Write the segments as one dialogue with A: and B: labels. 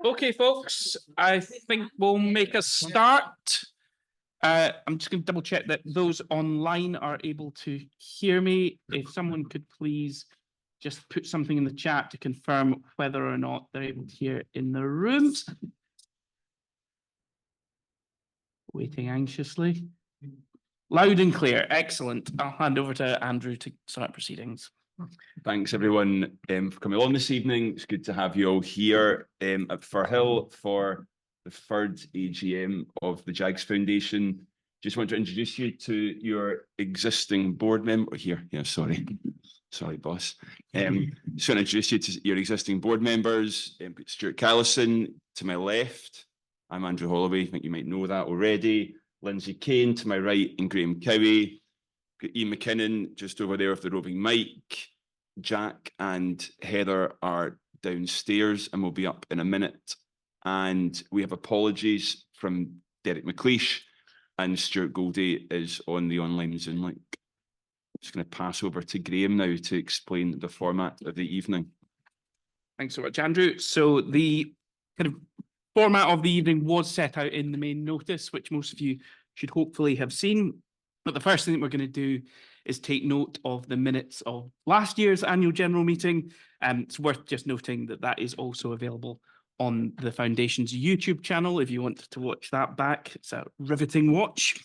A: Okay, folks, I think we'll make a start. I'm just going to double check that those online are able to hear me. If someone could please just put something in the chat to confirm whether or not they're able to hear in the rooms. Waiting anxiously. Loud and clear. Excellent. I'll hand over to Andrew to start proceedings.
B: Thanks, everyone, for coming along this evening. It's good to have you all here at Firhill for the third AGM of the Jags Foundation. Just want to introduce you to your existing board member here. Yeah, sorry, boss. So I introduce you to your existing board members. Stuart Callison to my left. I'm Andrew Holloway. I think you might know that already. Lindsay Kane to my right, and Graham Cowie. Ian McKinnon just over there with the roving mic. Jack and Heather are downstairs and will be up in a minute. And we have apologies from Derek McLeish, and Stuart Goldie is on the online Zoom link. I'm just going to pass over to Graham now to explain the format of the evening.
A: Thanks so much, Andrew. So the kind of format of the evening was set out in the main notice, which most of you should hopefully have seen. But the first thing that we're going to do is take note of the minutes of last year's annual general meeting. It's worth just noting that that is also available on the Foundation's YouTube channel if you want to watch that back. It's a riveting watch.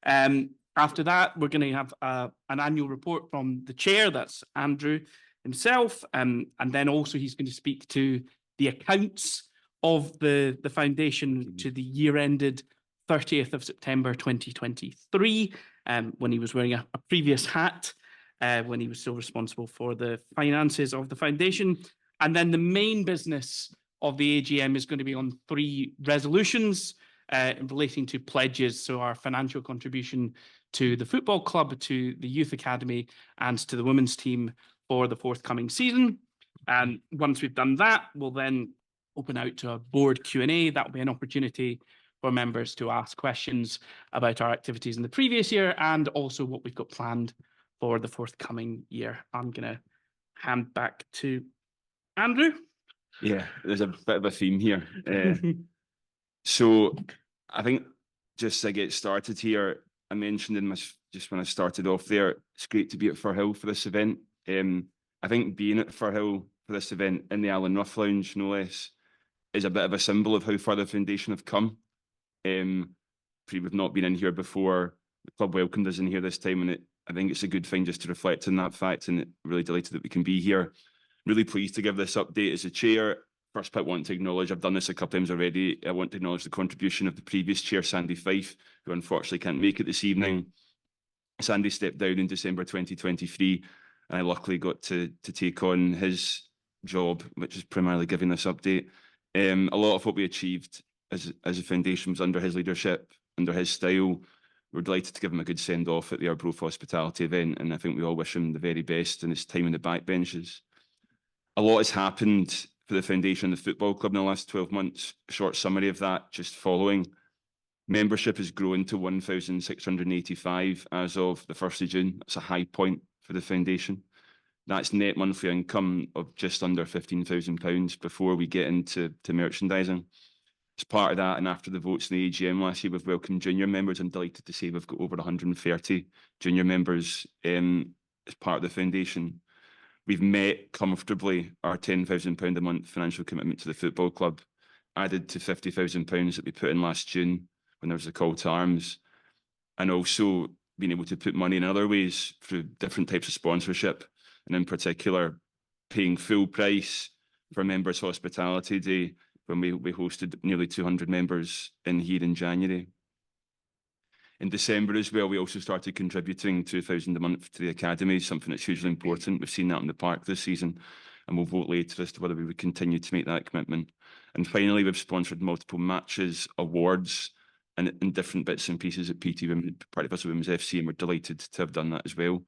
A: After that, we're going to have an annual report from the chair, that's Andrew himself, and then also he's going to speak to the accounts of the Foundation to the year ended 30th of September 2023, when he was wearing a previous hat, when he was still responsible for the finances of the Foundation. And then the main business of the AGM is going to be on 3 resolutions relating to pledges, so our financial contribution to the football club, to the youth academy, and to the women's team for the forthcoming season. And once we've done that, we'll then open out to a board Q&A. That will be an opportunity for members to ask questions about our activities in the previous year and also what we've got planned for the forthcoming year. I'm going to hand back to Andrew.
B: Yeah, there's a bit of a theme here. So I think just to get started here, I mentioned in just when I started off there, it's great to be at Firhill for this event. I think being at Firhill for this event in the Alan Rough Lounge, no less, is a bit of a symbol of how far the Foundation have come. We've not been in here before. The club welcomed us in here this time, and I think it's a good thing just to reflect on that fact, and really delighted that we can be here. Really pleased to give this update as a chair. First bit, I want to acknowledge, I've done this a couple times already, I want to acknowledge the contribution of the previous chair, Sandy Fife, who unfortunately can't make it this evening. Sandy stepped down in December 2023, and I luckily got to take on his job, which is primarily giving this update. A lot of what we achieved as a foundation was under his leadership, under his style. We're delighted to give him a good send-off at the Arbroath Hospitality event, and I think we all wish him the very best in his time in the backbenches. A lot has happened for the Foundation and the football club in the last 12 months. A short summary of that, just following. Membership has grown to 1,685 as of the 1st of June. That's a high point for the Foundation. That's net monthly income of just under £15,000 before we get into merchandising. As part of that, and after the votes in the AGM last year, we've welcomed junior members. I'm delighted to say we've got over 130 junior members as part of the Foundation. We've met comfortably our £10,000 a month financial commitment to the football club, added to £50,000 that we put in last June when there was a call to arms, and also being able to put money in other ways through different types of sponsorship, and in particular, paying full price for Members' Hospitality Day when we hosted nearly 200 members in here in January. In December as well, we also started contributing £2,000 a month to the academy, something that's hugely important. We've seen that in the park this season, and we'll vote later as to whether we would continue to make that commitment. And finally, we've sponsored multiple matches, awards, and in different bits and pieces at PT Women, part of us Women's FC, and we're delighted to have done that as well.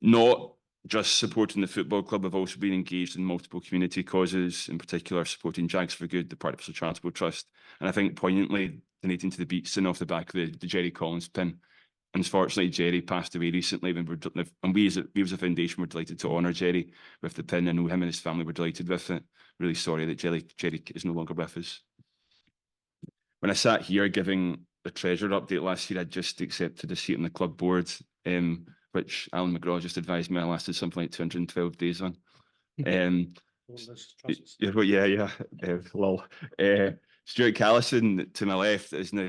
B: Not just supporting the football club, we've also been engaged in multiple community causes, in particular supporting Jags for Good, the Party Charitable Trust, and I think poignantly donating to the Beatson off the back of the Jerry Collins pin Unfortunately, Jerry passed away recently, and we as a foundation were delighted to honour Jerry with the pin. I know him and his family were delighted with it. Really sorry that Jerry is no longer with us. When I sat here giving the Treasurer update last year, I just accepted a seat on the club board, which Alan McGraw just advised me I lasted something like 212 days on. Yeah, lol. Stuart Callison to my left is now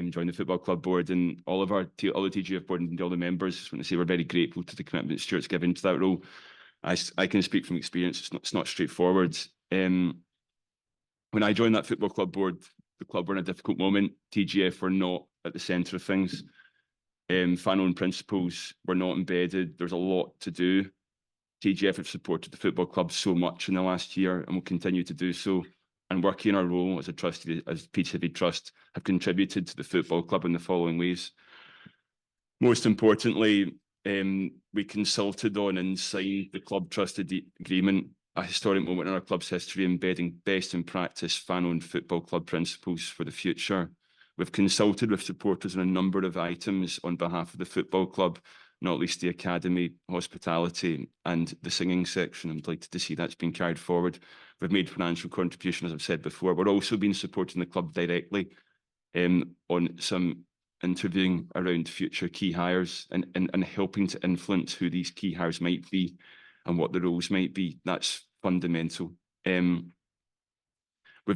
B: joined the football club board, and all the TGF board and all the members. I just want to say we're very grateful to the commitment Stuart's given to that role. I can speak from experience. It's not straightforward. When I joined that football club board, the club were in a difficult moment. TGF were not at the centre of things. Fan-owned principles were not embedded. There's a lot to do. TJF have supported the football club so much in the last year and will continue to do so. And working our role as a trustee, as PTV Trust, have contributed to the football club in the following ways. Most importantly, we consulted on and signed the club trust agreement, a historic moment in our club's history, embedding best in practice fan-owned football club principles for the future. We've consulted with supporters on a number of items on behalf of the football club, not least the academy, hospitality, and the singing section. I'm delighted to see that's been carried forward. We've made financial contribution, as I've said before. We're also been supporting the club directly on some interviewing around future key hires and helping to influence who these key hires might be and what the roles might be. That's fundamental. We've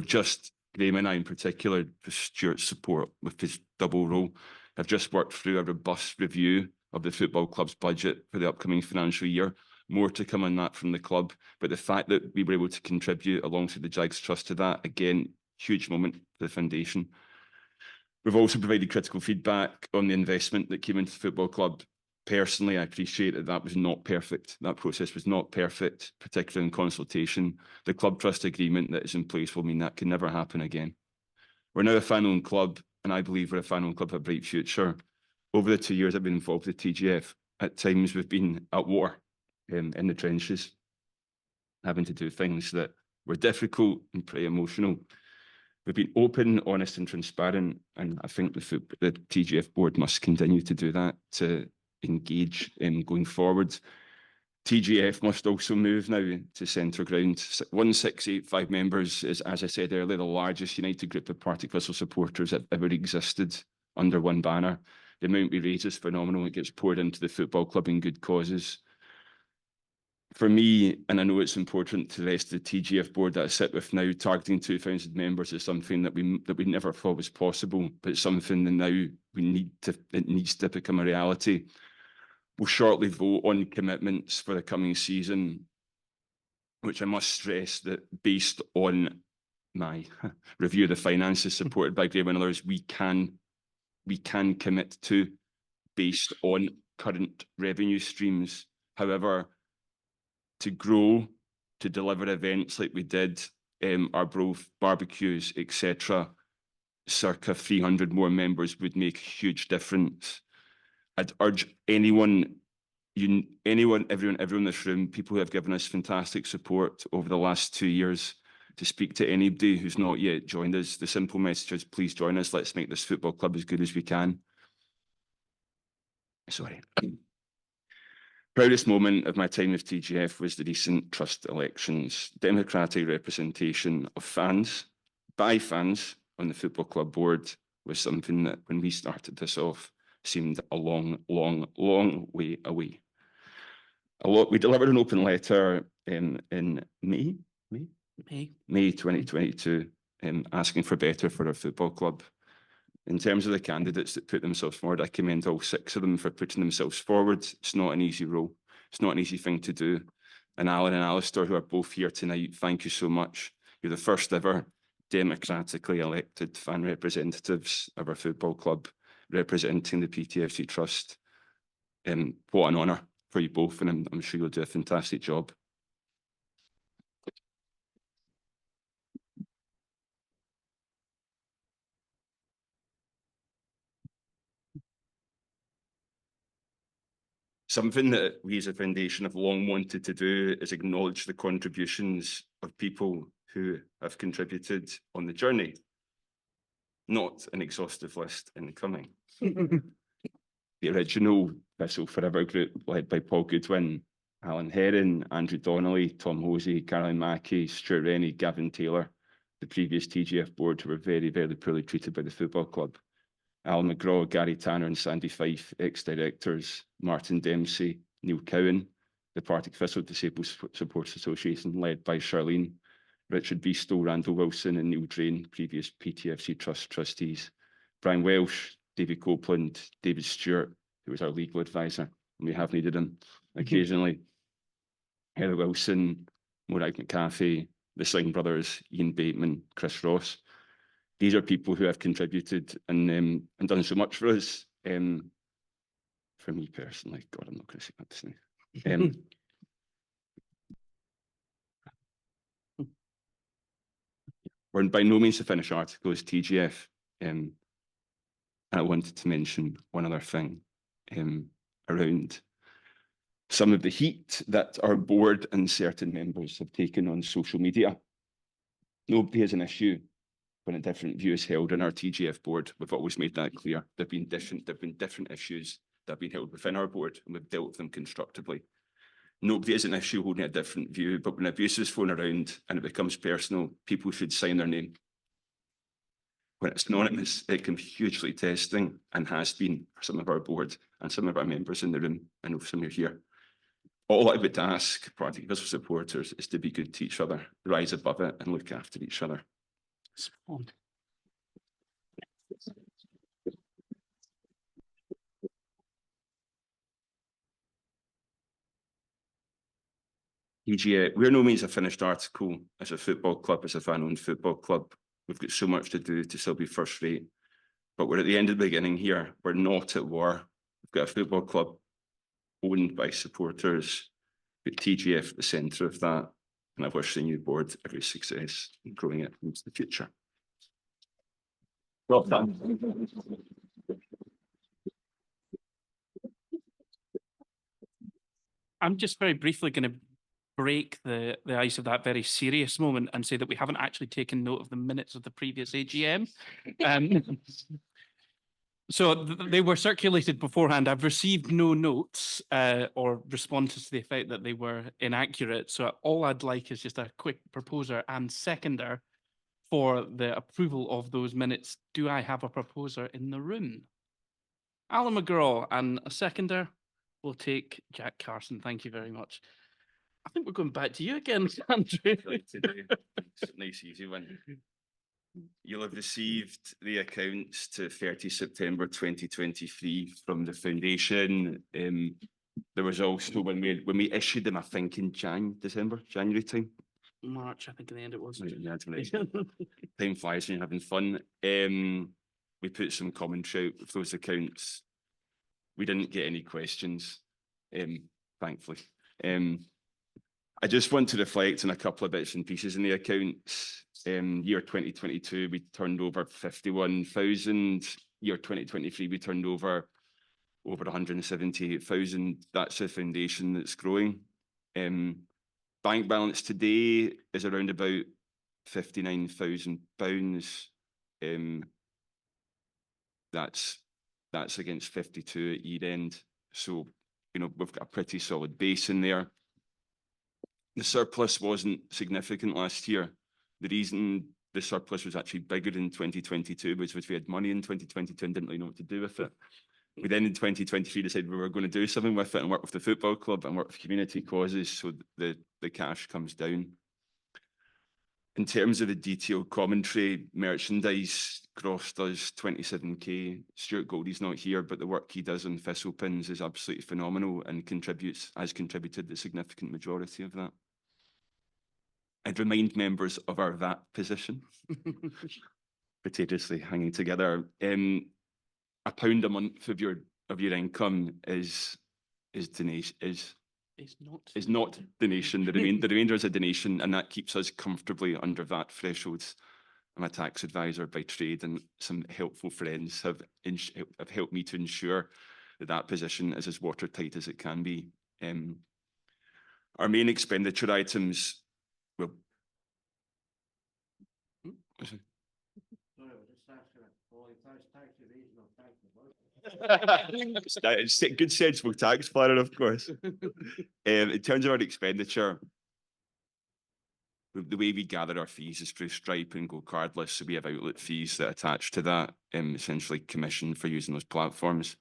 B: just, Graham and I in particular, with Stuart's support with his double role, have just worked through a robust review of the football club's budget for the upcoming financial year. More to come on that from the club, but the fact that we were able to contribute alongside the Jags Trust to that, again, huge moment for the foundation. We've also provided critical feedback on the investment that came into the football club. Personally, I appreciate that was not perfect. That process was not perfect, particularly in consultation. The club trust agreement that is in place will mean that can never happen again. We're now a fan-owned club, and I believe we're a fan-owned club with a bright future. Over the 2 years I've been involved with TGF, at times we've been at war in the trenches, having to do things that were difficult and pretty emotional. We've been open, honest and transparent, and I think the TGF board must continue to do that, to engage in going forward. TGF must also move now to centre ground. 1685 members is, as I said earlier, the largest united group of Partick Thistle supporters that ever existed under one banner. The amount we raise is phenomenal. It gets poured into the football club in good causes. For me, and I know it's important to the rest of the TGF board that I sit with now, targeting 2,000 members is something that we never thought was possible, but it's something that now it needs to become a reality. We'll shortly vote on commitments for the coming season, which I must stress that based on my review of the finances supported by Graham and others, we can commit to based on current revenue streams. However, to grow, to deliver events like we did, our Grove barbecues, etc., circa 300 more members would make a huge difference. I'd urge everyone in this room, people who have given us fantastic support over the last 2 years, to speak to anybody who's not yet joined us. The simple message is, please join us. Let's make this football club as good as we can. Sorry. Proudest moment of my time with TGF was the recent trust elections. Democratic representation of fans, by fans, on the football club board was something that, when we started this off, seemed a long, long, long way away. We delivered an open letter in May 2022, asking for better for our football club. In terms of the candidates that put themselves forward, I commend all 6 of them for putting themselves forward. It's not an easy role. It's not an easy thing to do. And Alan and Alistair, who are both here tonight, thank you so much. You're the first ever democratically elected fan representatives of our football club, representing the PTFC Trust. What an honour for you both, and I'm sure you'll do a fantastic job. Something that we as a foundation have long wanted to do is acknowledge the contributions of people who have contributed on the journey. Not an exhaustive list incoming. the original Thistle Forever group led by Paul Goodwin, Alan Herron, Andrew Donnelly, Tom Hosey, Caroline Mackey, Stuart Rennie, Gavin Taylor, the previous TJF board who were very, very poorly treated by the football club. Alan McGraw, Gary Tanner and Sandy Fife, ex-directors, Martin Dempsey, Neil Cowan, the Partick Thistle Disabled Supporters Association led by Charlene, Richard Beastow, Randall Wilson and Neil Drain, previous PTFC Trust trustees, Brian Welsh, David Copeland, David Stewart, who was our legal advisor, and we have needed him occasionally, Heather Wilson, Morag McCaffey, the Sling brothers, Ian Bateman, Chris Ross. These are people who have contributed and done so much for us. For me personally, God, I'm not going to say that this name. We're by no means a finished article as TJF. And I wanted to mention one other thing around some of the heat that our board and certain members have taken on social media. Nobody has an issue when a different view is held in our TJF board. We've always made that clear. There've been different issues that have been held within our board, and we've dealt with them constructively. Nobody has an issue holding a different view, but when abuse is thrown around and it becomes personal, people should sign their name. When it's anonymous, it can be hugely testing and has been for some of our board and some of our members in the room. I know some are here. All I would ask Partick Thistle supporters is to be good to each other, rise above it and look after each other. TJF, we're no means a finished article as a football club, as a fan-owned football club. We've got so much to do to still be first rate. But we're at the end of the beginning here. We're not at war. We've got a football club owned by supporters, with TJF at the centre of that. And I wish the new board every success in growing it into the future. Well done.
A: I'm just very briefly going to break the ice of that very serious moment and say that we haven't actually taken note of the minutes of the previous AGM. So they were circulated beforehand. I've received no notes or responses to the effect that they were inaccurate. So all I'd like is just a quick proposer and seconder for the approval of those minutes. Do I have a proposer in the room? Alan McGraw, and a seconder will take Jack Carson. Thank you very much. I think we're going back to you again, Andrew.
B: It's a nice, easy one. You'll have received the accounts to 30 September 2023 from the foundation. There was also when we issued them, I think in January time.
A: March, I think in the end it was.
B: Yeah, time flies when you're having fun. We put some commentary out with those accounts. We didn't get any questions, thankfully. I just want to reflect on a couple of bits and pieces in the accounts. Year 2022, we turned over 51,000. Year 2023, we turned over 178,000. That's a foundation that's growing. Bank balance today is around about £59,000. That's against 52 at year end. So, you know, we've got a pretty solid base in there. The surplus wasn't significant last year. The reason the surplus was actually bigger in 2022 was we had money in 2022 and didn't really know what to do with it. We then in 2023 decided we were going to do something with it and work with the football club and work with community causes, so the cash comes down. In terms of the detailed commentary, merchandise gross does 27k. Stuart Goldie's not here, but the work he does on Thistle pins is absolutely phenomenal and has contributed the significant majority of that. I'd remind members of our VAT position, potatoesly hanging together. £1 a month of your income is not donation. The remainder is a donation, and that keeps us comfortably under VAT thresholds. I'm a tax advisor by trade, and some helpful friends have helped me to ensure that position is as watertight as it can be. Our main expenditure items will. Good sensible tax planning, of course. In terms of our expenditure, the way we gather our fees is through Stripe and go cardless. So we have outlet fees that attach to that, essentially commission for using those platforms.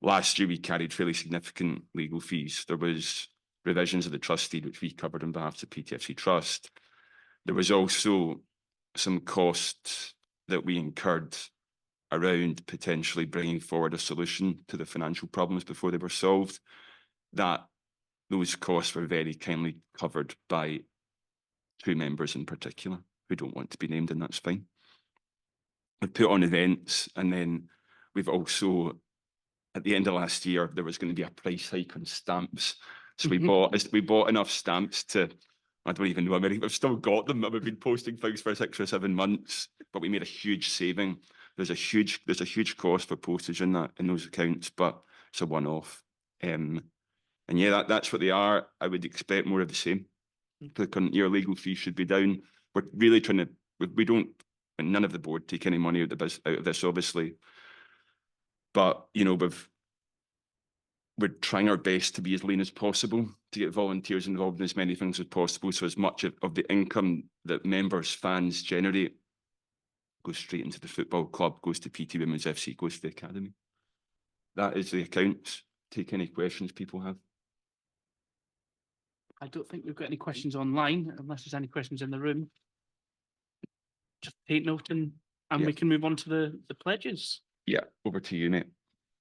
B: Last year, we carried fairly significant legal fees. There was revisions of the trust deed, which we covered on behalf of PTFC Trust. There was also some costs that we incurred around potentially bringing forward a solution to the financial problems before they were solved. Those costs were very kindly covered by two members in particular who don't want to be named, and that's fine. We've put on events, and then we've also, at the end of last year, there was going to be a price hike on stamps. So we bought enough stamps to, I don't even know, I mean, we've still got them. We've been posting things for 6 or 7 months, but we made a huge saving. There's a huge cost for postage in those accounts, but it's a one-off. And yeah, that's what they are. I would expect more of the same. For the current year, legal fees should be down. We're really trying to, we don't, and none of the board take any money out of this, obviously. But, you know, we're trying our best to be as lean as possible, to get volunteers involved in as many things as possible. So as much of the income that members, fans generate goes straight into the football club, goes to PT Women's FC, goes to the academy. That is the accounts. Take any questions people have.
A: I don't think we've got any questions online, unless there's any questions in the room. Just take note and we can move on to the pledges.
B: Yeah, over to you, Nate.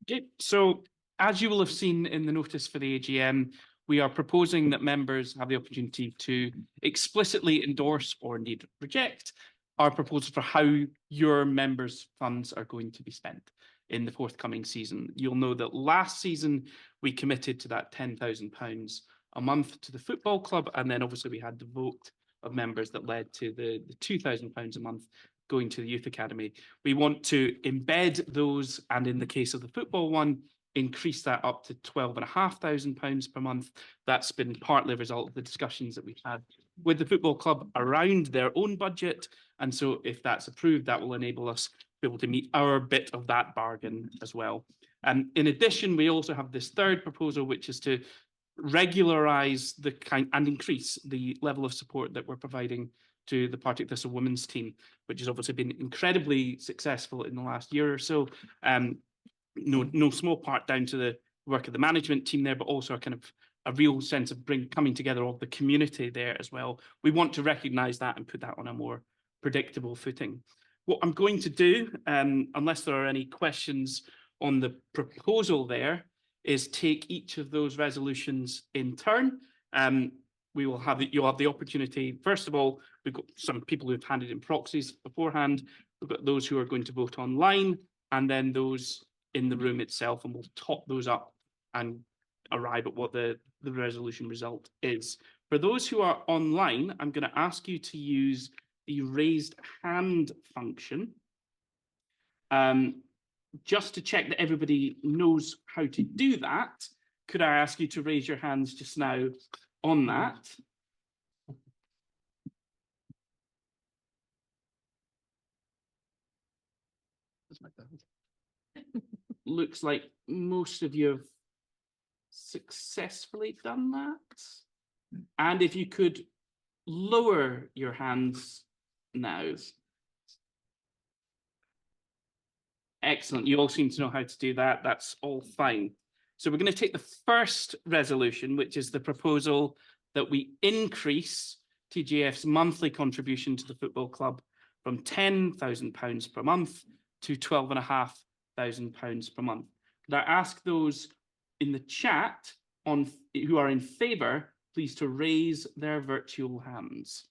A: Okay, so as you will have seen in the notice for the AGM, we are proposing that members have the opportunity to explicitly endorse or indeed reject our proposal for how your members' funds are going to be spent in the forthcoming season. You'll know that last season we committed to that £10,000 a month to the football club, and then obviously we had the vote of members that led to the £2,000 a month going to the youth academy. We want to embed those, and in the case of the football one, increase that up to £12,500 per month. That's been partly a result of the discussions that we've had with the football club around their own budget, and so if that's approved, that will enable us to be able to meet our bit of that bargain as well. And in addition, we also have this third proposal, which is to regularize the kind and increase the level of support that we're providing to the Partick Thistle women's team, which has obviously been incredibly successful in the last year or so. No small part down to the work of the management team there, but also a real sense of coming together of the community there as well. We want to recognise that and put that on a more predictable footing. What I'm going to do, unless there are any questions on the proposal there, is take each of those resolutions in turn. You'll have the opportunity. First of all, we've got some people who've handed in proxies beforehand. We've got those who are going to vote online, and then those in the room itself, and we'll top those up and arrive at what the resolution result is. For those who are online, I'm going to ask you to use the raised hand function. Just to check that everybody knows how to do that, could I ask you to raise your hands just now on that? Looks like most of you have successfully done that. And if you could lower your hands now. Excellent. You all seem to know how to do that. That's all fine. So we're going to take the first resolution, which is the proposal that we increase TJF's monthly contribution to the football club from £10,000 per month to £12,500 per month. Could I ask those in the chat who are in favour, please, to raise their virtual hands?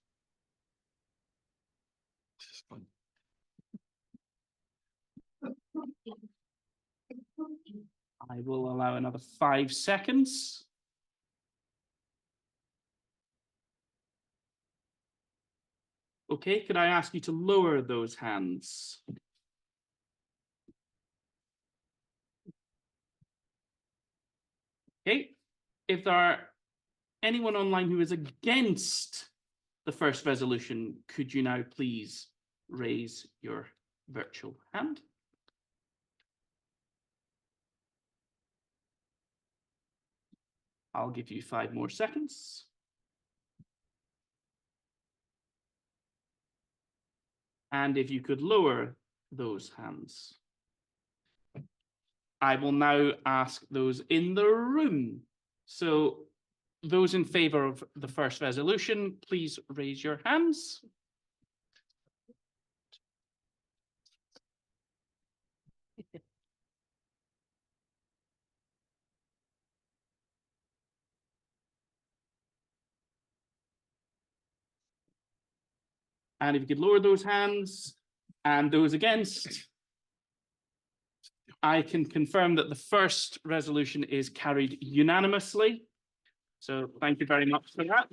B: This is fun.
A: I will allow another 5 seconds. Okay, could I ask you to lower those hands? Okay, if there are anyone online who is against the first resolution, could you now please raise your virtual hand? I'll give you 5 more seconds. And if you could lower those hands. I will now ask those in the room. So those in favour of the first resolution, please raise your hands. And if you could lower those hands, and those against, I can confirm that the first resolution is carried unanimously. So thank you very much for that.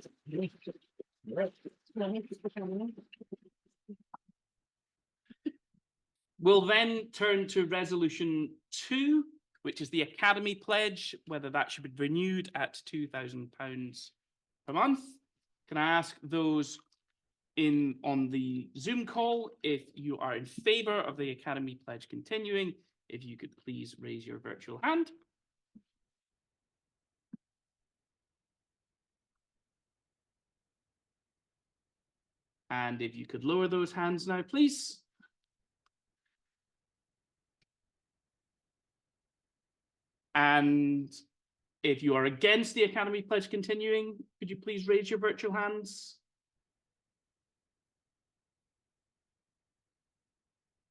A: We'll then turn to resolution 2, which is the Academy Pledge, whether that should be renewed at £2,000 per month. Can I ask those on the Zoom call, if you are in favour of the Academy Pledge continuing, if you could please raise your virtual hand. And if you could lower those hands now, please. And if you are against the Academy Pledge continuing, could you please raise your virtual hands?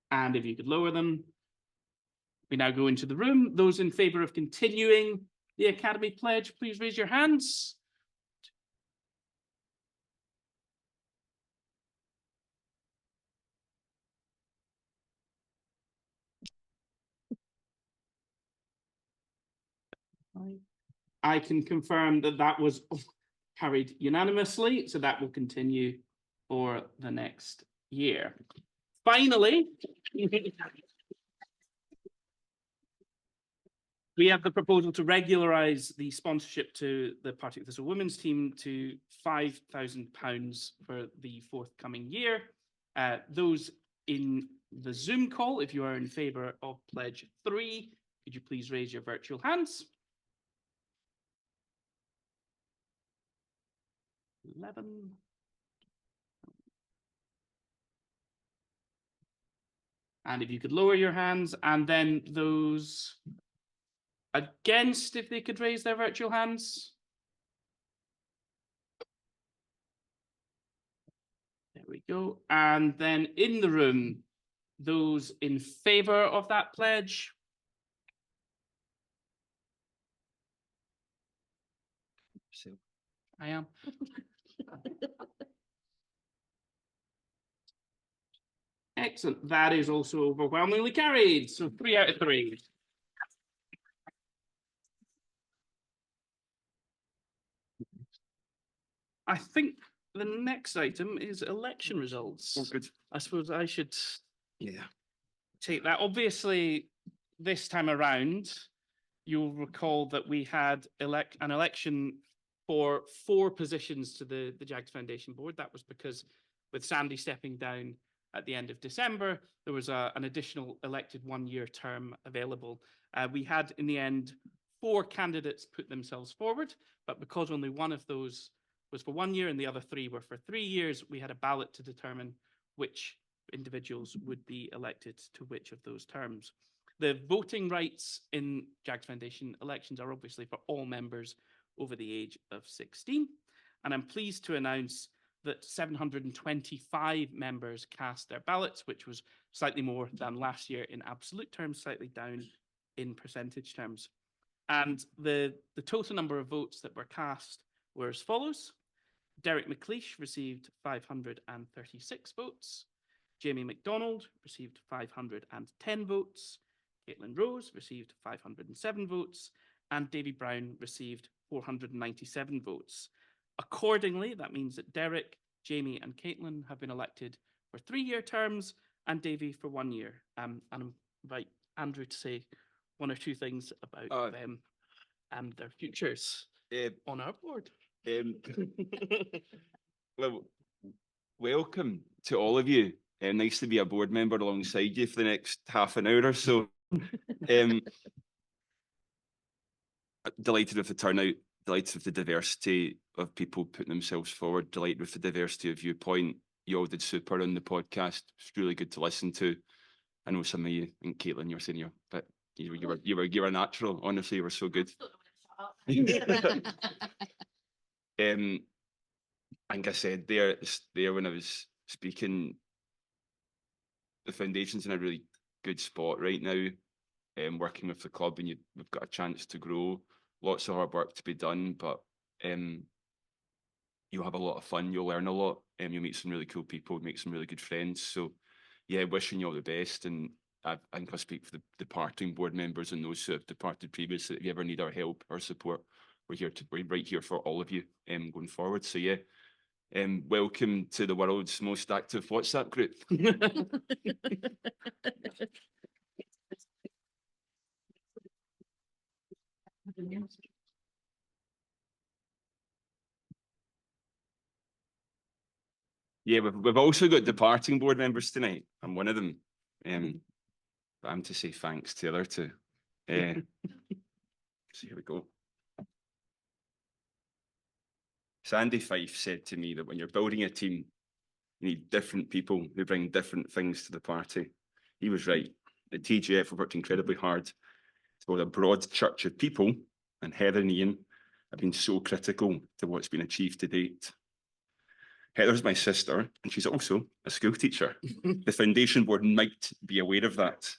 A: And if you could lower them. We now go into the room. Those in favour of continuing the Academy Pledge, please raise your hands. I can confirm that that was carried unanimously, so that will continue for the next year. Finally, we have the proposal to regularise the sponsorship to the Partick Thistle women's team to £5,000 for the forthcoming year. Those in the Zoom call, if you are in favour of Pledge 3, could you please raise your virtual hands? 11. And if you could lower your hands, and then those against, if they could raise their virtual hands. There we go. And then in the room, those in favour of that pledge. So I am. Excellent. That is also overwhelmingly carried. So 3 out of 3. I think the next item is election results.
B: Oh, good.
A: I suppose I should take that. Obviously, this time around, you'll recall that we had an election for 4 positions to the Jags Foundation board. That was because with Sandy stepping down at the end of December, there was an additional elected 1-year term available. We had, in the end, 4 candidates put themselves forward, but because only one of those was for 1 year and the other 3 were for 3 years, we had a ballot to determine which individuals would be elected to which of those terms. The voting rights in Jags Foundation elections are obviously for all members over the age of 16. And I'm pleased to announce that 725 members cast their ballots, which was slightly more than last year in absolute terms, slightly down in percentage terms. And the total number of votes that were cast were as follows. Derek McLeish received 536 votes. Jamie MacDonald received 510 votes. Caitlin Rose received 507 votes. And Davy Brown received 497 votes. Accordingly, that means that Derek, Jamie and Caitlin have been elected for 3-year terms and Davy for 1 year. And I invite Andrew to say 1 or 2 things about them and their futures on our board.
B: Well, welcome to all of you. Nice to be a board member alongside you for the next half an hour or so. Delighted with the turnout delighted with the diversity of people putting themselves forward, delighted with the diversity of viewpoint. You all did super on the podcast. It's really good to listen to. I know some of you, and Caitlin, you're senior, but you were natural. Honestly, you were so good. Like I said there when I was speaking, the foundation's in a really good spot right now. Working with the club, and we've got a chance to grow. Lots of hard work to be done, but you'll have a lot of fun. You'll learn a lot, and you'll meet some really cool people, make some really good friends. So, yeah, wishing you all the best. And I think I speak for the departing board members and those who have departed previously. If you ever need our help or support, we're right here for all of you going forward. So, yeah. Welcome to the world's most active WhatsApp group. Yeah, we've also got departing board members tonight. I'm one of them. But I'm to say thanks to the other two. So here we go. Sandy Fife said to me that when you're building a team, you need different people who bring different things to the party. He was right. The TJF have worked incredibly hard to build a broad church of people, and Heather and Ian have been so critical to what's been achieved to date. Heather's my sister, and she's also a school teacher. The foundation board might be aware of that.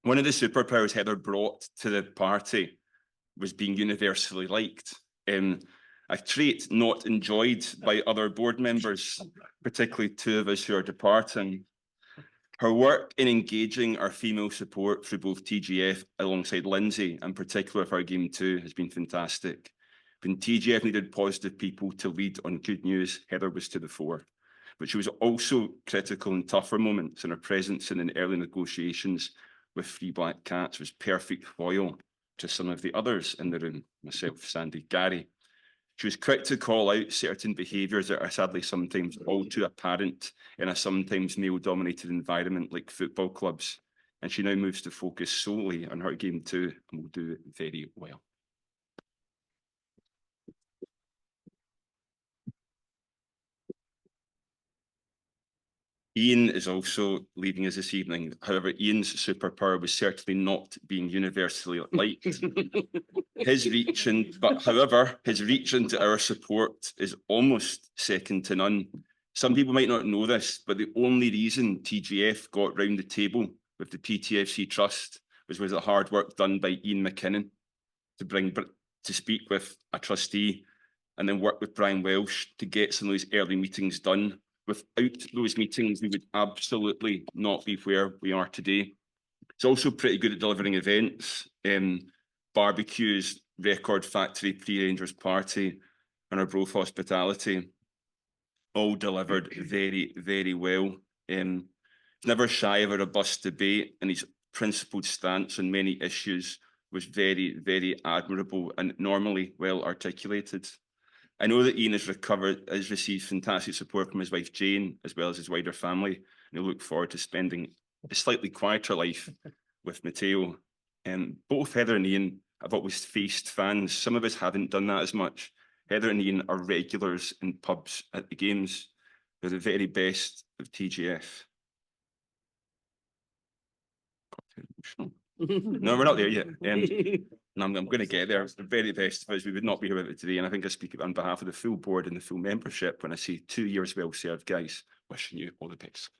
B: One of the superpowers Heather brought to the party was being universally liked. A trait not enjoyed by other board members, particularly two of us who are departing. Her work in engaging our female support through both TJF alongside Lindsay, in particular for our game 2, has been fantastic. When TJF needed positive people to lead on good news, Heather was to the fore. But she was also critical in tougher moments, and her presence in the early negotiations with Free Black Cats was perfect foil to some of the others in the room, myself, Sandy, Gary. She was quick to call out certain behaviours that are sadly sometimes all too apparent in a sometimes male-dominated environment like football clubs. And she now moves to focus solely on her game 2 and will do it very well. Ian is also leaving us this evening. However, Ian's superpower was certainly not being universally liked. His reach into our support is almost second to none. Some people might not know this, but the only reason TJF got round the table with the PTFC Trust was the hard work done by Ian McKinnon to speak with a trustee and then work with Brian Welsh to get some of those early meetings done. Without those meetings, we would absolutely not be where we are today. It's also pretty good at delivering events, barbecues, Record Factory, Pre-Rangers Party, and our Broth Hospitality, all delivered very, very well. He's never shy of a robust debate, and his principled stance on many issues was very, very admirable and normally well articulated. I know that Ian has received fantastic support from his wife Jane, as well as his wider family, and I look forward to spending a slightly quieter life with Matteo. Both Heather and Ian have always faced fans. Some of us haven't done that as much. Heather and Ian are regulars in pubs at the games. They're the very best of TJF. No, we're not there yet. And I'm going to get there. The very best of us. We would not be here with it today. And I think I speak on behalf of the full board and the full membership when I say 2 years well served, guys. Wishing you all the best.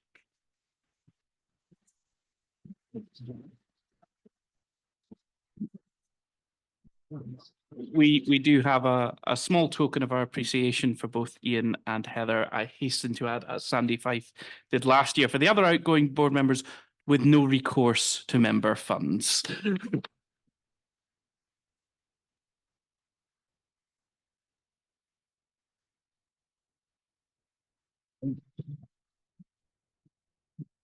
A: We do have a small token of our appreciation for both Ian and Heather. I hasten to add, as Sandy Fife did last year, for the other outgoing board members with no recourse to member funds.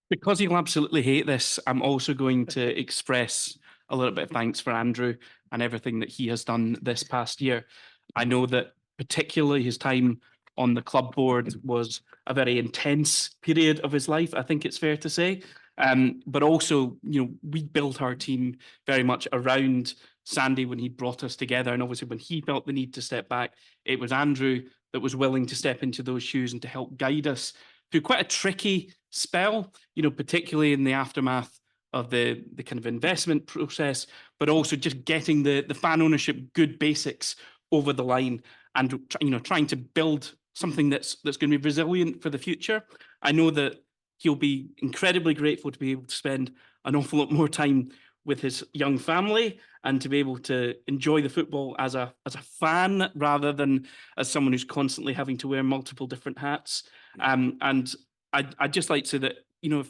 A: Because he'll absolutely hate this, I'm also going to express a little bit of thanks for Andrew and everything that he has done this past year. I know that particularly his time on the club board was a very intense period of his life, I think it's fair to say. But also, we built our team very much around Sandy when he brought us together. And obviously when he felt the need to step back, it was Andrew that was willing to step into those shoes and to help guide us through quite a tricky spell, you know, particularly in the aftermath of the kind of investment process, but also just getting the fan ownership good basics over the line and, you know, trying to build something that's going to be resilient for the future. I know that he'll be incredibly grateful to be able to spend an awful lot more time with his young family and to be able to enjoy the football as a fan rather than as someone who's constantly having to wear multiple different hats. And I'd just like to say that, you know,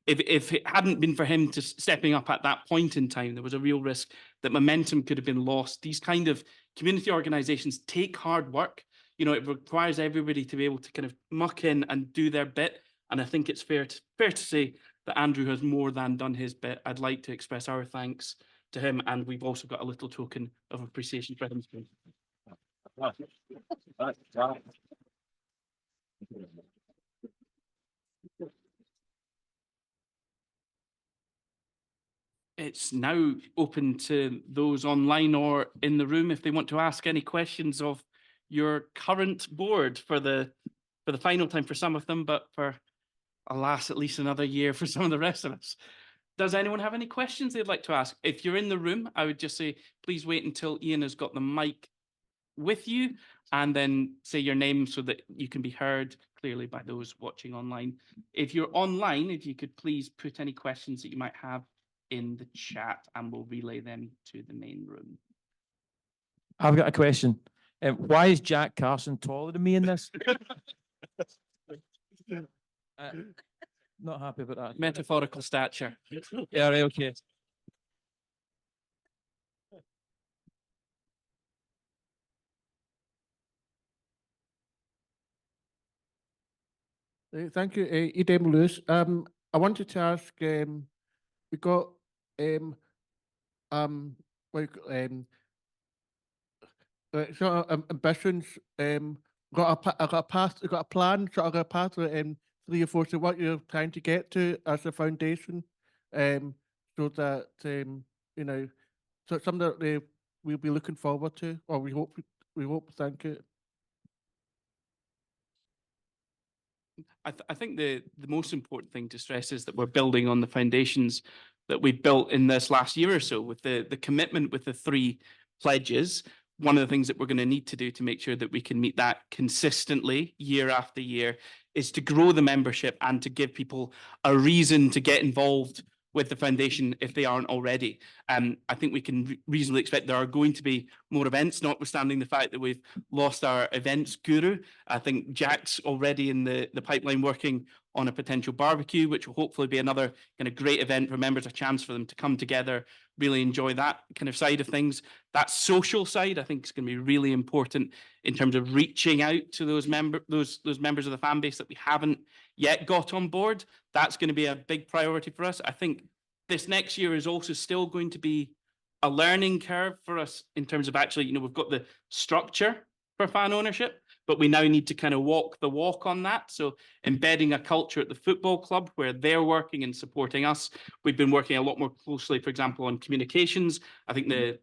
A: if it hadn't been for him to stepping up at that point in time, there was a real risk that momentum could have been lost. These kind of community organizations take hard work. You know, it requires everybody to be able to kind of muck in and do their bit. And I think it's fair to say that Andrew has more than done his bit. I'd like to express our thanks to him, and we've also got a little token of appreciation for him. It's now open to those online or in the room if they want to ask any questions of your current board for the final time for some of them, but for, alas, at least another year for some of the rest of us. Does anyone have any questions they'd like to ask? If you're in the room, I would just say, please wait until Ian has got the mic with you and then say your name so that you can be heard clearly by those watching online. If you're online, if you could please put any questions that you might have in the chat and we'll relay them to the main room.
C: I've got a question. Why is Jack Carson taller than me in this? Not happy about that.
A: Metaphorical stature.
C: Yeah, right, okay.
D: Thank you, Edem Lewis. I wanted to ask, we got sort of ambitions. Got a path, got a plan, sort of a path, 3 or 4 to what you're trying to get to as a foundation, so that you know, so something that we'll be looking forward to, or we hope. Thank you.
A: I think the most important thing to stress is that we're building on the foundations that we built in this last year or so with the commitment with the 3 pledges. One of the things that we're going to need to do to make sure that we can meet that consistently year after year is to grow the membership and to give people a reason to get involved with the foundation if they aren't already. I think we can reasonably expect there are going to be more events, notwithstanding the fact that we've lost our events guru. I think Jack's already in the pipeline working on a potential barbecue, which will hopefully be another kind of great event for members, a chance for them to come together, really enjoy that kind of side of things. That social side, I think, is going to be really important in terms of reaching out to those members of the fan base that we haven't yet got on board. That's going to be a big priority for us. I think this next year is also still going to be a learning curve for us in terms of actually, you know, we've got the structure for fan ownership, but we now need to kind of walk the walk on that. So embedding a culture at the football club where they're working and supporting us. We've been working a lot more closely, for example, on communications. I think the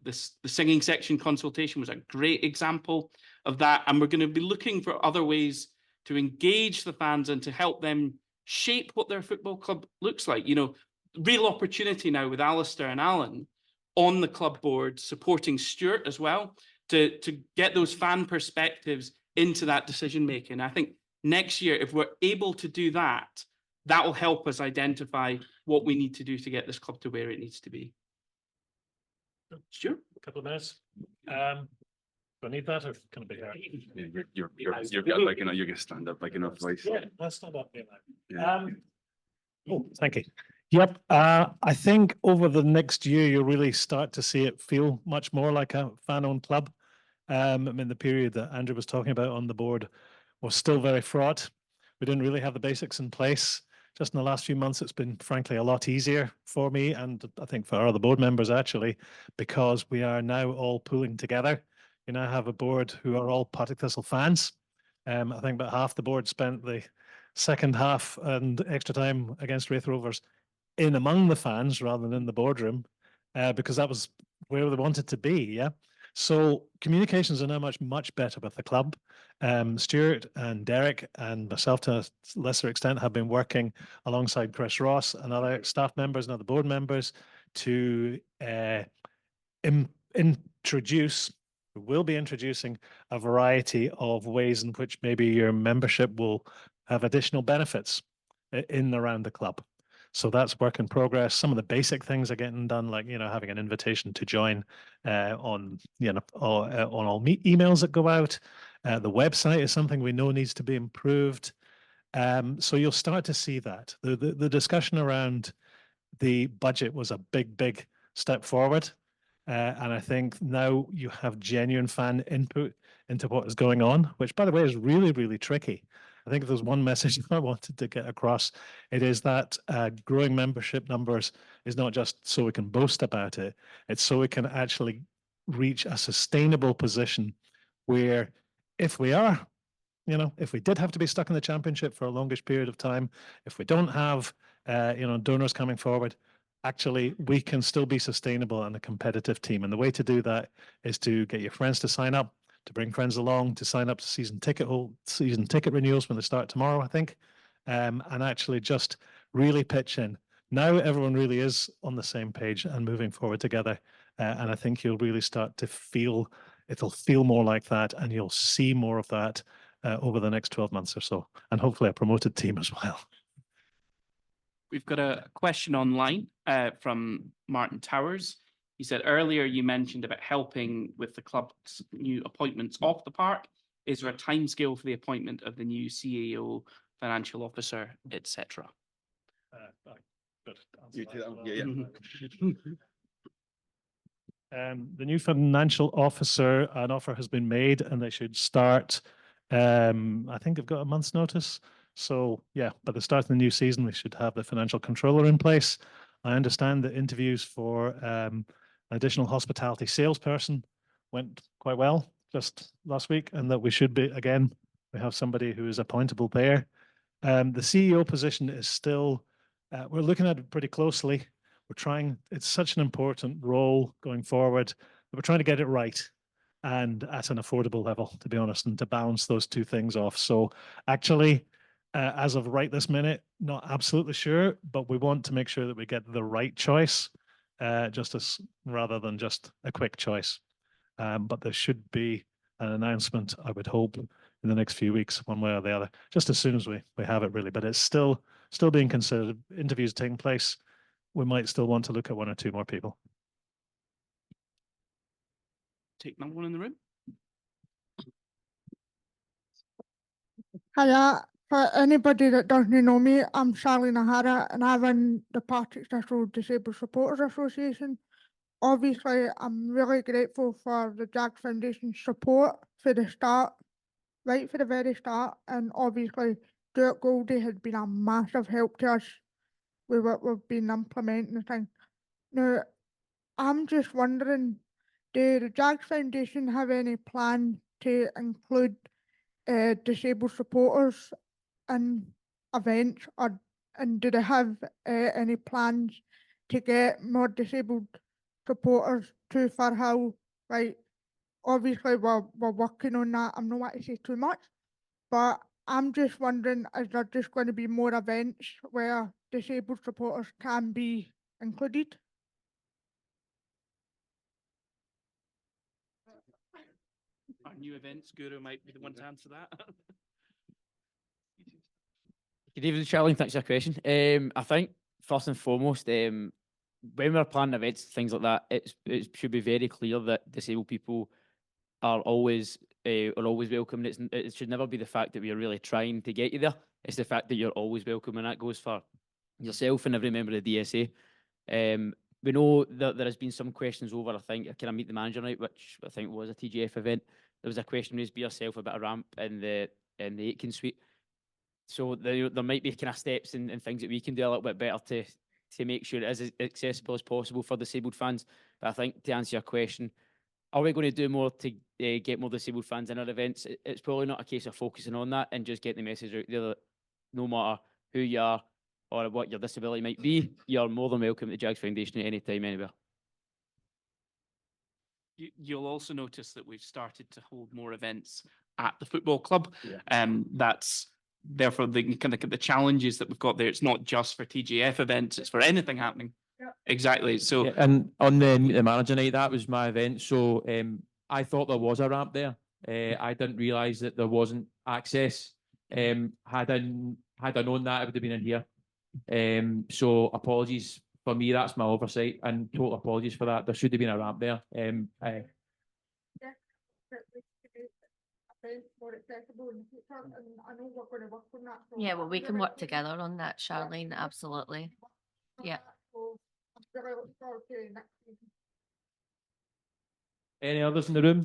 A: singing section consultation was a great example of that. And we're going to be looking for other ways to engage the fans and to help them shape what their football club looks like. You know, real opportunity now with Alistair and Alan on the club board, supporting Stuart as well, to get those fan perspectives into that decision making. I think next year, if we're able to do that, that will help us identify what we need to do to get this club to where it needs to be.
E: Stuart, a couple of minutes. Do I need that, or can it be heard?
B: You've got like enough. You can stand up like enough voice.
E: Yeah, let's stand up.
B: Yeah.
E: Oh, thank you. Yep. I think over the next year, you'll really start to see it feel much more like a fan-owned club. I mean, the period that Andrew was talking about on the board was still very fraught. We didn't really have the basics in place. Just in the last few months, it's been frankly a lot easier for me, and I think for our other board members actually, because we are now all pulling together. You now have a board who are all Partick Thistle fans. I think about half the board spent the second half and extra time against Wraith Rovers in among the fans rather than in the boardroom, because that was where they wanted to be. Yeah. So communications are now much better with the club. Stuart and Derek and myself, to a lesser extent, have been working alongside Chris Ross and other staff members and other board members to introduce. We'll be introducing a variety of ways in which maybe your membership will have additional benefits in and around the club. So that's work in progress. Some of the basic things are getting done, like, you know, having an invitation to join on, you know, on all emails that go out. The website is something we know needs to be improved. So you'll start to see that. The discussion around the budget was a big step forward. And I think now you have genuine fan input into what is going on, which, by the way, is really tricky. I think if there's one message I wanted to get across, it is that growing membership numbers is not just so we can boast about it, it's so we can actually reach a sustainable position where if we are, you know, if we did have to be stuck in the championship for a longish period of time, if we don't have, you know, donors coming forward, actually we can still be sustainable and a competitive team. And the way to do that is to get your friends to sign up, to bring friends along, to sign up to season ticket renewals when they start tomorrow, I think, and actually just really pitch in. Now everyone really is on the same page and moving forward together. And I think you'll really start to feel, it'll feel more like that, and you'll see more of that over the next 12 months or so, and hopefully a promoted team as well.
A: We've got a question online from Martin Towers. He said earlier you mentioned about helping with the club's new appointments off the park. Is there a timescale for the appointment of the new CAO, financial officer, etc.?
B: You do that one. Yeah.
E: The new financial officer, an offer has been made, and they should start. I think they've got a month's notice. So yeah, by the start of the new season, we should have the financial controller in place. I understand the interviews for an additional hospitality salesperson went quite well just last week, and that we should be, again, we have somebody who is appointable there. The CEO position is still, we're looking at it pretty closely. We're trying, it's such an important role going forward that we're trying to get it right and at an affordable level, to be honest, and to balance those two things off. So actually, as of right this minute, not absolutely sure, but we want to make sure that we get the right choice, rather than just a quick choice. But there should be an announcement, I would hope, in the next few weeks, one way or the other, just as soon as we have it really. But it's still being considered. Interviews taking place. We might still want to look at one or two more people.
A: Take number one in the room.
F: Hiya, for anybody that doesn't know me, I'm Charlie Nahara and I run the Partick Thistle Disabled Supporters Association. Obviously, I'm really grateful for the Jags Foundation support for the start, right for the very start, and obviously Stuart Goldie has been a massive help to us with what we've been implementing the thing. Now, I'm just wondering, do the Jags Foundation have any plan to include disabled supporters in events, and do they have any plans to get more disabled supporters to Firhill? Right, obviously we're working on that. I'm not want to say too much, but I'm just wondering, is there just going to be more events where disabled supporters can be included?
A: Our new events guru might be the one to answer that.
G: Good evening, Charlie. Thanks for your question. I think first and foremost, when we're planning events, things like that, it should be very clear that disabled people are always welcome. It should never be the fact that we are really trying to get you there. It's the fact that you're always welcome, and that goes for yourself and every member of the DSA. We know that there has been some questions over, I think, can I meet the manager night, which I think was a TJF event. There was a question raised by yourself about a ramp in the Aitken suite. So there might be kind of steps and things that we can do a little bit better to make sure it is as accessible as possible for disabled fans. But I think to answer your question, are we going to do more to get more disabled fans in our events? It's probably not a case of focusing on that and just getting the message out there that no matter who you are or what your disability might be, you're more than welcome at the Jags Foundation at any time, anywhere.
A: You'll also notice that we've started to hold more events at the football club. That's therefore the kind of the challenges that we've got there. It's not just for TJF events, it's for anything happening. Exactly. So
C: Yeah, and on the Meet the Manager night, that was my event. So I thought there was a ramp there. I didn't realise that there wasn't access. Had I known that, I would have been in here. So apologies for me. That's my oversight, and total apologies for that. There should have been a ramp there.
H: Yeah, well, we can work together on that, Charlene, absolutely. Yeah.
C: Any others in the room?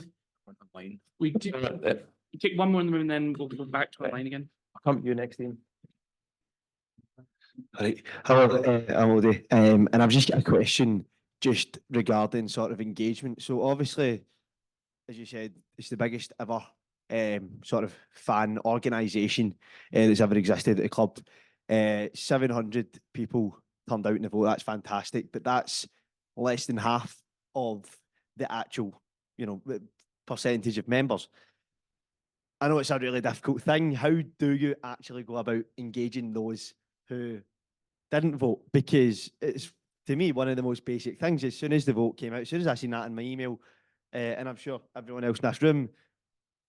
A: we take one more in the room and then we'll go back to online again.
C: I'll come to you next time.
I: All right. Hello, I'm Odie. And I've just got a question just regarding sort of engagement. So obviously, as you said, it's the biggest ever sort of fan organisation that's ever existed at the club. 700 people turned out in the vote. That's fantastic, but that's less than half of the actual, percentage of members. I know it's a really difficult thing. How do you actually go about engaging those who didn't vote? Because it's, to me, one of the most basic things. As soon as the vote came out, as soon as I seen that in my email, and I'm sure everyone else in this room,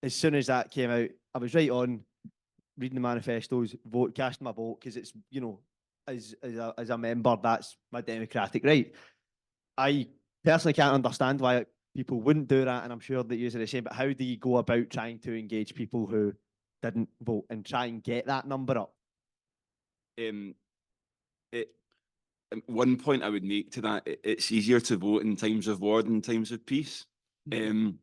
I: as soon as that came out, I was right on reading the manifestos, casting my vote, because it's, as a member, that's my democratic right. I personally can't understand why people wouldn't do that, and I'm sure that you're the same, but how do you go about trying to engage people who didn't vote and try and get that number up?
B: One point I would make to that, it's easier to vote in times of war than times of peace. The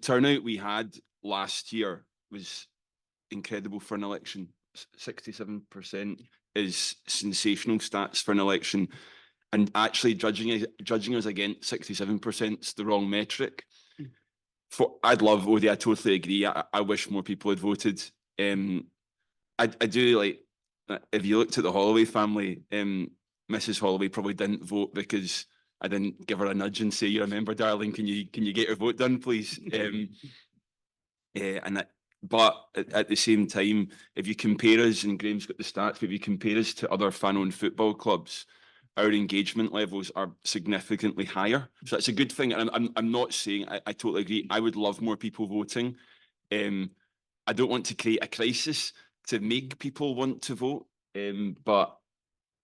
B: turnout we had last year was incredible for an election. 67% is sensational stats for an election. And actually judging us against 67% is the wrong metric. I'd love Odie, I totally agree. I wish more people had voted. I do like, if you looked at the Holloway family, Mrs. Holloway probably didn't vote because I didn't give her a nudge and say, "You remember, darling, can you get your vote done, please?" But at the same time, if you compare us, and Graham's got the stats, but if you compare us to other fan-owned football clubs, our engagement levels are significantly higher. So that's a good thing. And I'm not saying, I totally agree. I would love more people voting. I don't want to create a crisis to make people want to vote. But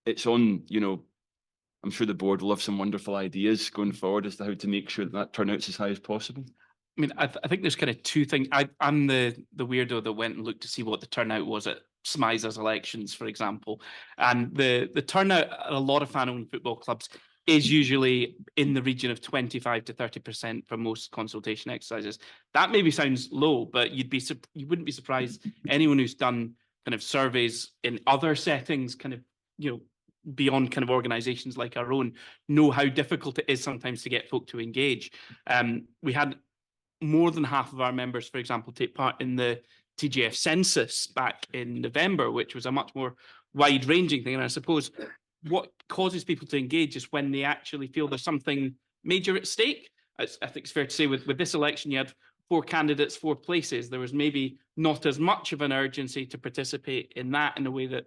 B: it's on, I'm sure the board will have some wonderful ideas going forward as to how to make sure that turnout's as high as possible.
A: I mean, I think there's kind of two things. I'm the weirdo that went and looked to see what the turnout was at Smyther's elections, for example. And the turnout at a lot of fan-owned football clubs is usually in the region of 25 to 30% for most consultation exercises. That maybe sounds low, but you wouldn't be surprised. Anyone who's done kind of surveys in other settings, kind of, beyond kind of organizations like our own, know how difficult it is sometimes to get folk to engage. We had more than half of our members, for example, take part in the TJF census back in November, which was a much more wide-ranging thing. And I suppose what causes people to engage is when they actually feel there's something major at stake. I think it's fair to say with this election, you had 4 candidates, 4 places. There was maybe not as much of an urgency to participate in that in a way that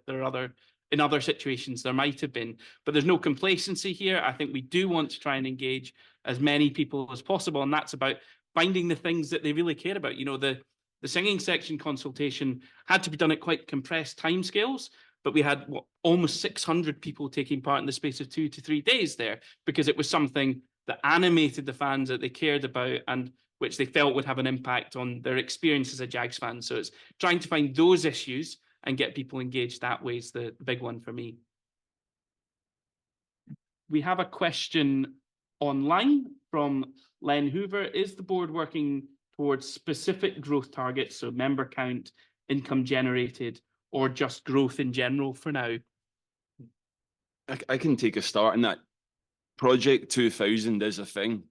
A: in other situations there might have been. But there's no complacency here. I think we do want to try and engage as many people as possible, and that's about finding the things that they really care about. The singing section consultation had to be done at quite compressed timescales, but we had almost 600 people taking part in the space of 2 to 3 days there, because it was something that animated the fans that they cared about and which they felt would have an impact on their experience as a Jags fan. So it's trying to find those issues and get people engaged that way is the big one for me. We have a question online from Len Hoover. Is the board working towards specific growth targets, so member count, income generated, or just growth in general for now?
B: I can take a start in that. Project 2000 is a thing.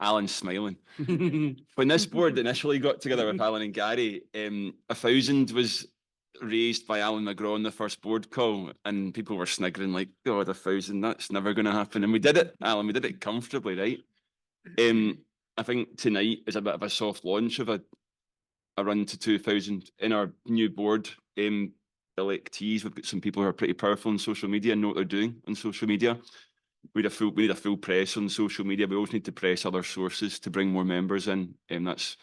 B: Alan's smiling. When this board initially got together with Alan and Gary, 1,000 was raised by Alan McGraw on the first board call, and people were sniggering like, "God, 1,000, that's never going to happen." And we did it, Alan, we did it comfortably, right? I think tonight is a bit of a soft launch of a run to 2,000 in our new board electees. We've got some people who are pretty powerful on social media and know what they're doing on social media. We need a full press on social media. We always need to press other sources to bring more members in. That's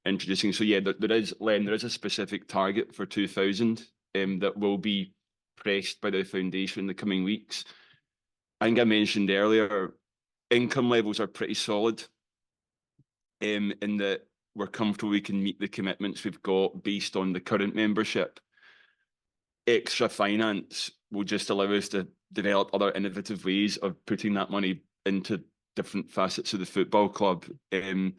B: introducing. So yeah, there is a specific target for 2,000 that will be pressed by the foundation in the coming weeks. I think I mentioned earlier, income levels are pretty solid in that we're comfortable we can meet the commitments we've got based on the current membership. Extra finance will just allow us to develop other innovative ways of putting that money into different facets of the football club. We're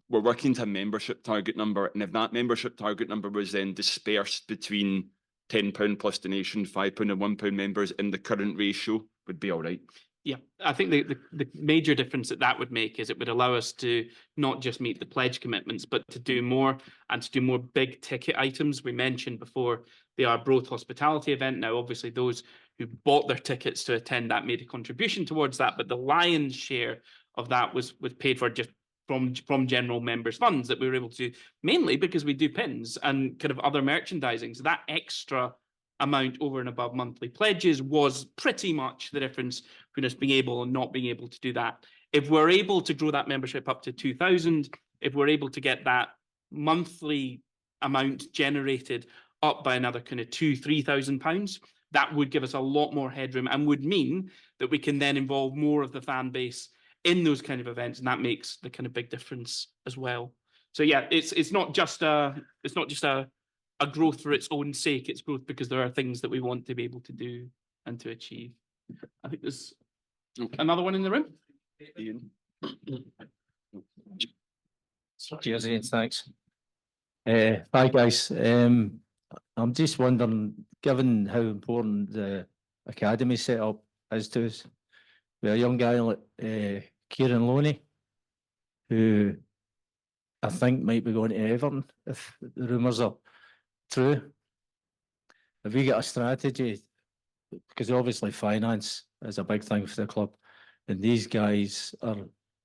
B: working to a membership target number, and if that membership target number was then dispersed between £10 plus donation, £5 and £1 members in the current ratio, would be all right.
A: Yeah, I think the major difference that would make is it would allow us to not just meet the pledge commitments, but to do more and to do more big ticket items. We mentioned before the Arbroath hospitality event. Now, obviously, those who bought their tickets to attend that made a contribution towards that, but the lion's share of that was paid for just from general members' funds that we were able to, mainly because we do pins and kind of other merchandising. So that extra amount over and above monthly pledges was pretty much the difference between us being able and not being able to do that. If we're able to grow that membership up to 2,000, if we're able to get that monthly amount generated up by another kind of £2,000-3,000, that would give us a lot more headroom and would mean that we can then involve more of the fan base in those kind of events, and that makes the kind of big difference as well. So yeah, it's not just a growth for its own sake. It's growth because there are things that we want to be able to do and to achieve. I think there's another one in the room.
B: Ian.
J: Cheers, Ian. Thanks. Hi, guys. I'm just wondering, given how important the academy setup is to us, we have a young guy like Kieran Loney, who I think might be going to Everton if the rumours are true. Have we got a strategy? Because obviously finance is a big thing for the club, and these guys are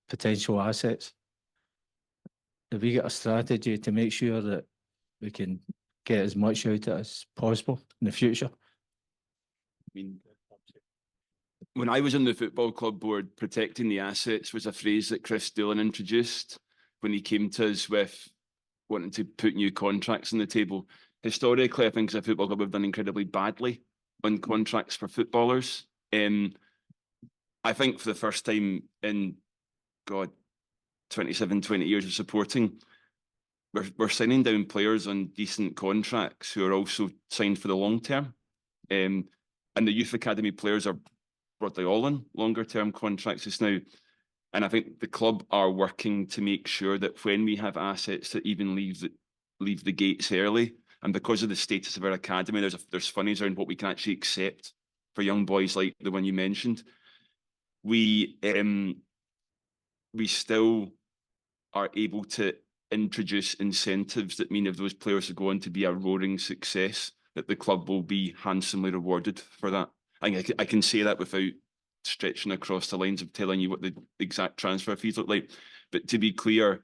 J: potential assets. Have we got a strategy to make sure that we can get as much out of it as possible in the future?
B: I mean, when I was on the football club board, protecting the assets was a phrase that Chris Doolan introduced when he came to us with wanting to put new contracts on the table. Historically, I think as a football club, we've done incredibly badly on contracts for footballers. I think for the first time in, 27, 20 years of supporting, we're signing down players on decent contracts who are also signed for the long term. And the youth academy players are broadly all on longer term contracts just now. And I think the club are working to make sure that when we have assets that even leave the gates early, and because of the status of our academy, there's funnies around what we can actually accept for young boys like the one you mentioned. We still are able to introduce incentives that mean if those players are going to be a roaring success, that the club will be handsomely rewarded for that. I can say that without stretching across the lines of telling you what the exact transfer fees look like. But to be clear,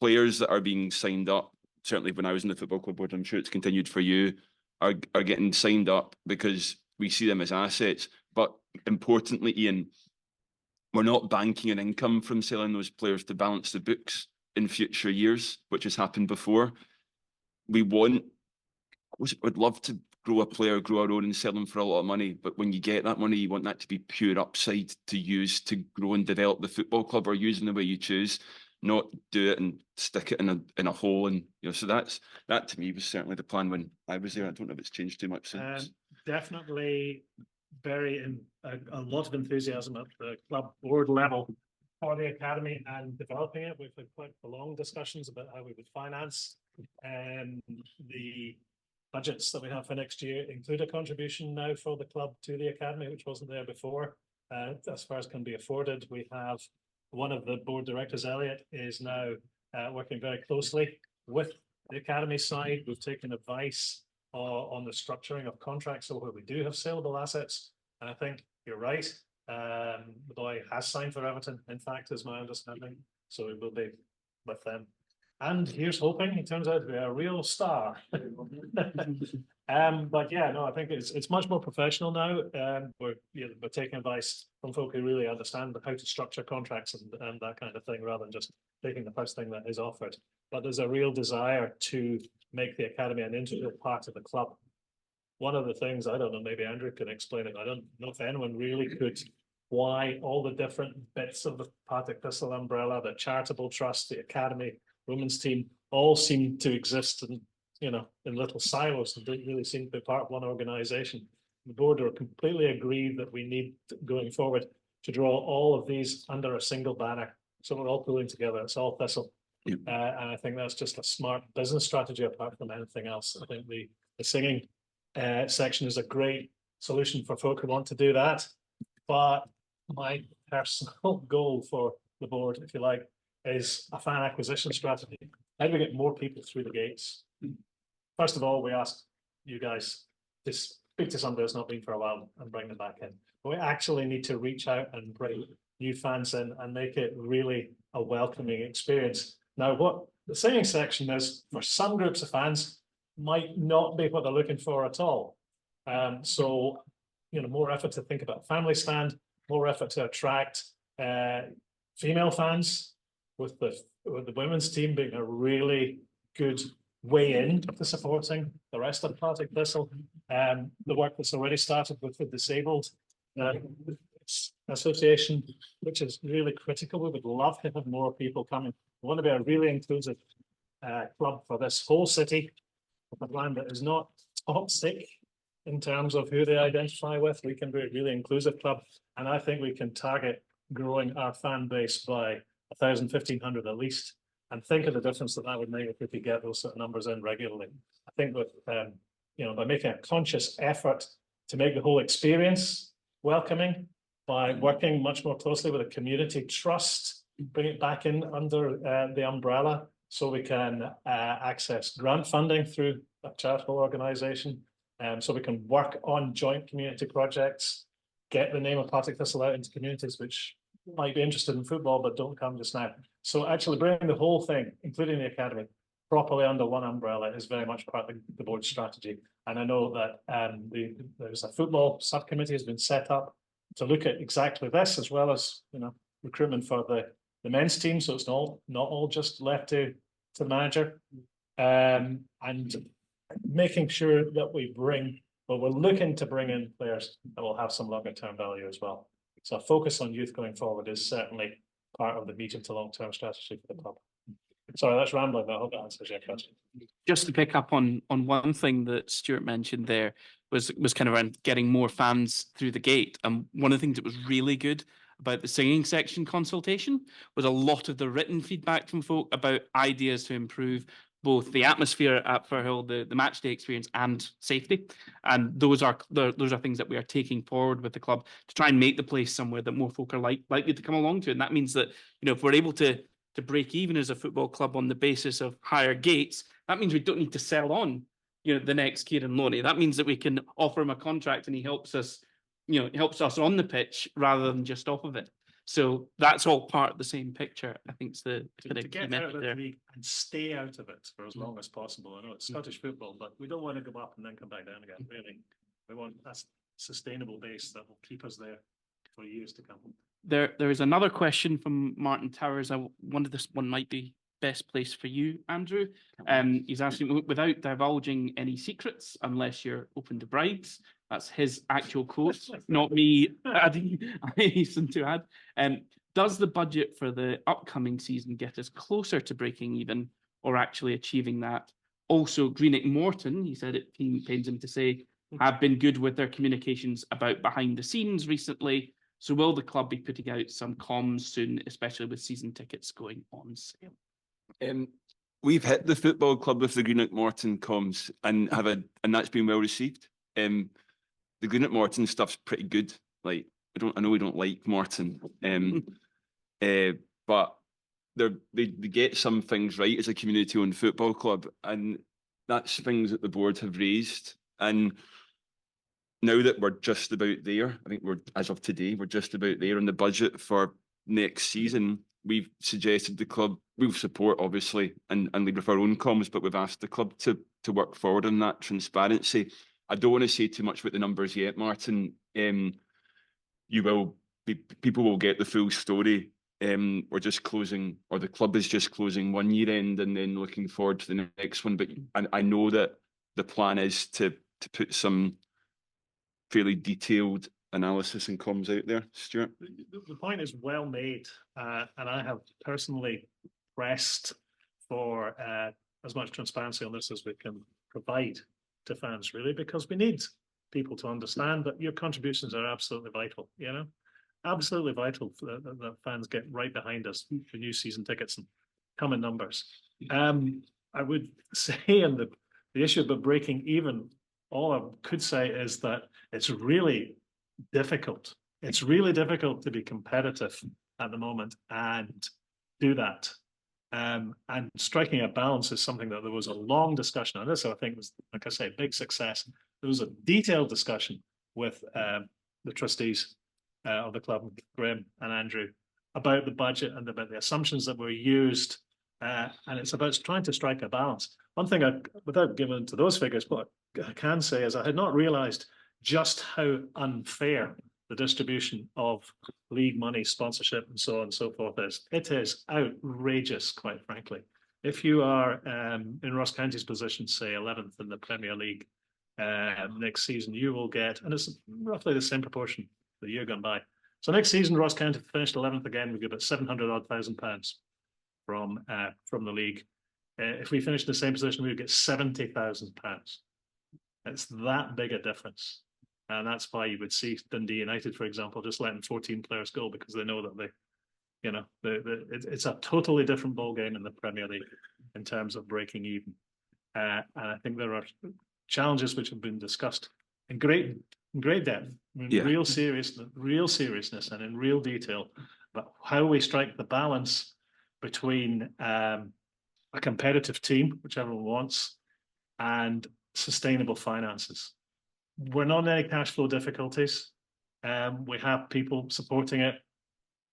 B: players that are being signed up, certainly when I was in the football club board, I'm sure it's continued for you, are getting signed up because we see them as assets. But importantly, Ian, we're not banking an income from selling those players to balance the books in future years, which has happened before. We'd love to grow a player, grow our own and sell them for a lot of money. But when you get that money, you want that to be pure upside to use to grow and develop the football club, or use in the way you choose, not do it and stick it in a hole. And so that to me was certainly the plan when I was there. I don't know if it's changed too much since.
E: Definitely a lot of enthusiasm at the club board level for the academy and developing it. We've had quite long discussions about how we would finance the budgets that we have for next year include a contribution now for the club to the academy, which wasn't there before. As far as can be afforded, we have one of the board directors, Elliot, is now working very closely with the academy side. We've taken advice on the structuring of contracts, so where we do have saleable assets. And I think you're right. The boy has signed for Everton, in fact, is my understanding, so he will be with them. And here's hoping he turns out to be a real star. But yeah, no, I think it's much more professional now. We're taking advice from folk who really understand how to structure contracts and that kind of thing, rather than just taking the first thing that is offered. But there's a real desire to make the academy an integral part of the club. One of the things, I don't know, maybe Andrew can explain it. I don't know if anyone really could, why all the different bits of the Partick Thistle umbrella, the charitable trust, the academy, women's team, all seem to exist in, in little silos and don't really seem to be part of one organisation. The board are completely agreed that we need, going forward, to draw all of these under a single banner. So we're all pulling together. It's all Thistle. Yep. And I think that's just a smart business strategy apart from anything else. I think the singing section is a great solution for folk who want to do that. But my personal goal for the board, if you like, is a fan acquisition strategy. How do we get more people through the gates? First of all, we ask you guys to speak to somebody that's not been for a while and bring them back in. But we actually need to reach out and bring new fans in and make it really a welcoming experience. Now, what the singing section is for some groups of fans might not be what they're looking for at all. So, more effort to think about family stand, more effort to attract female fans, with the women's team being a really good way in to supporting the rest of Partick Thistle. The work that's already started with the disabled association, which is really critical. We would love to have more people coming. We want to be a really inclusive club for this whole city, a plan that is not toxic in terms of who they identify with. We can be a really inclusive club, and I think we can target growing our fan base by 1,000, 1,500 at least, and think of the difference that would make if we could get those sort of numbers in regularly. I think with by making a conscious effort to make the whole experience welcoming, by working much more closely with a community trust, bring it back in under the umbrella, so we can access grant funding through a charitable organisation, so we can work on joint community projects, get the name of Partick Thistle out into communities which might be interested in football but don't come just now. So actually bringing the whole thing, including the academy, properly under one umbrella is very much part of the board's strategy. And I know that there's a football subcommittee has been set up to look at exactly this, as well as recruitment for the men's team. So it's not all just left to the manager, and making sure that we're looking to bring in players that will have some longer term value as well. So a focus on youth going forward is certainly part of the medium to long term strategy for the club. Sorry, that's rambling, but I hope that answers your question.
A: Just to pick up on one thing that Stuart mentioned there was kind of around getting more fans through the gate. And one of the things that was really good about the singing section consultation was a lot of the written feedback from folk about ideas to improve both the atmosphere at Firhill, the match day experience, and safety. And those are things that we are taking forward with the club to try and make the place somewhere that more folk are likely to come along to. And that means that if we're able to break even as a football club on the basis of higher gates, that means we don't need to sell on the next Kieran Loney. That means that we can offer him a contract and he helps us on the pitch rather than just off of it. So that's all part of the same picture. I think it's the
E: to get out of the league and stay out of it for as long as possible. I know it's Scottish football, but we don't want to go up and then come back down again. Really, we want a sustainable base that will keep us there for years to come.
A: There is another question from Martin Towers. I wonder this one might be best placed for you, Andrew. He's asking, without divulging any secrets, unless you're open to bribes. That's his actual quote, not me adding. I hasten to add. Does the budget for the upcoming season get us closer to breaking even, or actually achieving that? Also, Greenock Morton, he said it pains him to say, have been good with their communications about behind the scenes recently. So will the club be putting out some comms soon, especially with season tickets going on sale?
B: We've hit the football club with the Greenock Morton comms and that's been well received. The Greenock Morton stuff's pretty good. Like I know we don't like Morton, but they get some things right as a community-owned football club, and that's things that the board have raised. And now that we're just about there, I think as of today, we're just about there on the budget for next season. We've suggested the club, we'll support obviously and lead with our own comms, but we've asked the club to work forward on that transparency. I don't want to say too much about the numbers yet, Martin. People will get the full story. We're just closing, or the club is just closing one year end and then looking forward to the next one. But I know that the plan is to put some fairly detailed analysis and comms out there. Stuart?
E: The point is well made, and I have personally pressed for as much transparency on this as we can provide to fans, really, because we need people to understand that your contributions are absolutely vital, you know, absolutely vital for that fans get right behind us for new season tickets and come in numbers. I would say on the issue about breaking even, all I could say is that it's really difficult. It's really difficult to be competitive at the moment and do that. And striking a balance is something that there was a long discussion on. This, I think, was, like I say, big success. There was a detailed discussion with the trustees of the club, Graham and Andrew, about the budget and about the assumptions that were used. And it's about trying to strike a balance. One thing, without giving into those figures, what I can say is I had not realised just how unfair the distribution of league money, sponsorship, and so on and so forth is. It is outrageous, quite frankly. If you are in Ross County's position, say 11th in the Premier League next season, you will get, and it's roughly the same proportion the year gone by. So next season, Ross County finished 11th again. We get about £700,000 from the league. If we finish in the same position, we would get £70,000. It's that big a difference. And that's why you would see Dundee United, for example, just letting 14 players go because they know that it's a totally different ball game in the Premier League in terms of breaking even. And I think there are challenges which have been discussed in great depth, real seriousness, and in real detail about how we strike the balance between a competitive team, which everyone wants, and sustainable finances. We're not in any cash flow difficulties. We have people supporting it.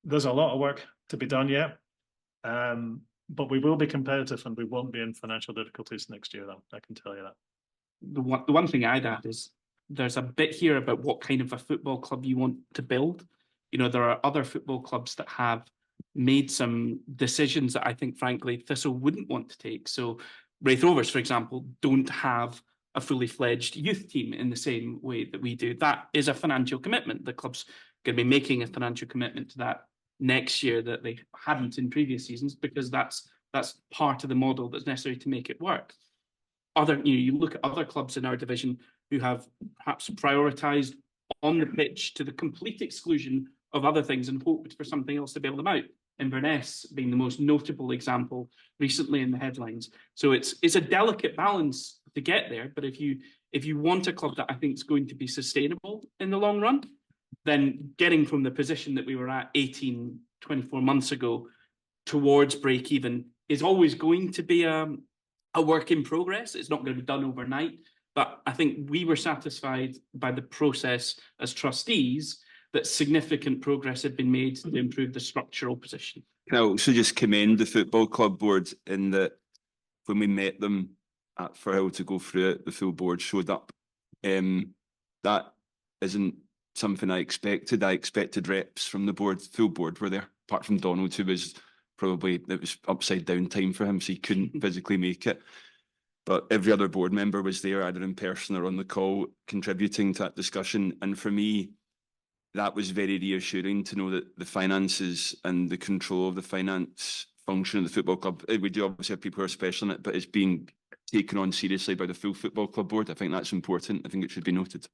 E: There's a lot of work to be done yet, but we will be competitive and we won't be in financial difficulties next year, though. I can tell you that.
A: The one thing I'd add is there's a bit here about what kind of a football club you want to build. You know, there are other football clubs that have made some decisions that I think, frankly, Thistle wouldn't want to take. So Wraith Rovers, for example, don't have a fully fledged youth team in the same way that we do. That is a financial commitment. The club's going to be making a financial commitment to that next year that they hadn't in previous seasons, because that's part of the model that's necessary to make it work. You look at other clubs in our division who have perhaps prioritised on the pitch to the complete exclusion of other things and hoped for something else to bail them out. Inverness being the most notable example recently in the headlines. So it's a delicate balance to get there. But if you want a club that I think is going to be sustainable in the long run, then getting from the position that we were at 24 months ago towards break even is always going to be a work in progress. It's not going to be done overnight. But I think we were satisfied by the process as trustees that significant progress had been made to improve the structural position.
B: Can I also just commend the football club board in that when we met them at Firhill to go through it, the full board showed up. That isn't something I expected. I expected reps from the board. Full board were there, apart from Donald, who was it was upside down time for him, so he couldn't physically make it. But every other board member was there, either in person or on the call, contributing to that discussion. And for me, that was very reassuring to know that the finances and the control of the finance function of the football club, we do obviously have people who are special in it, but it's being taken on seriously by the full football club board. I think that's important. I think it should be noted.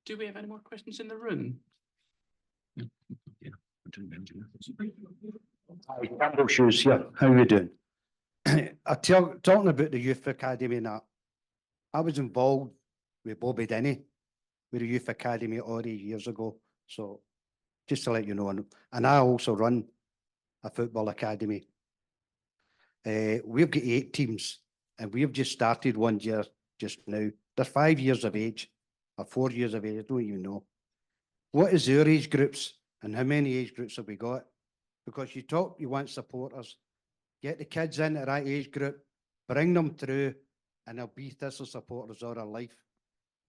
A: Do we have any more questions in the room?
K: Hi, Campbell Shoes here. How are you doing? Talking about the Youth Academy and that, I was involved with Bobby Denny with the Youth Academy all these years ago. So just to let you know, and I also run a football academy. We've got 8 teams and we've just started one year just now they're 5 years of age or 4 years of age, I don't even know. What is their age groups and how many age groups have we got? Because you want supporters, get the kids into that age group, bring them through, and they'll be Thistle supporters all their life.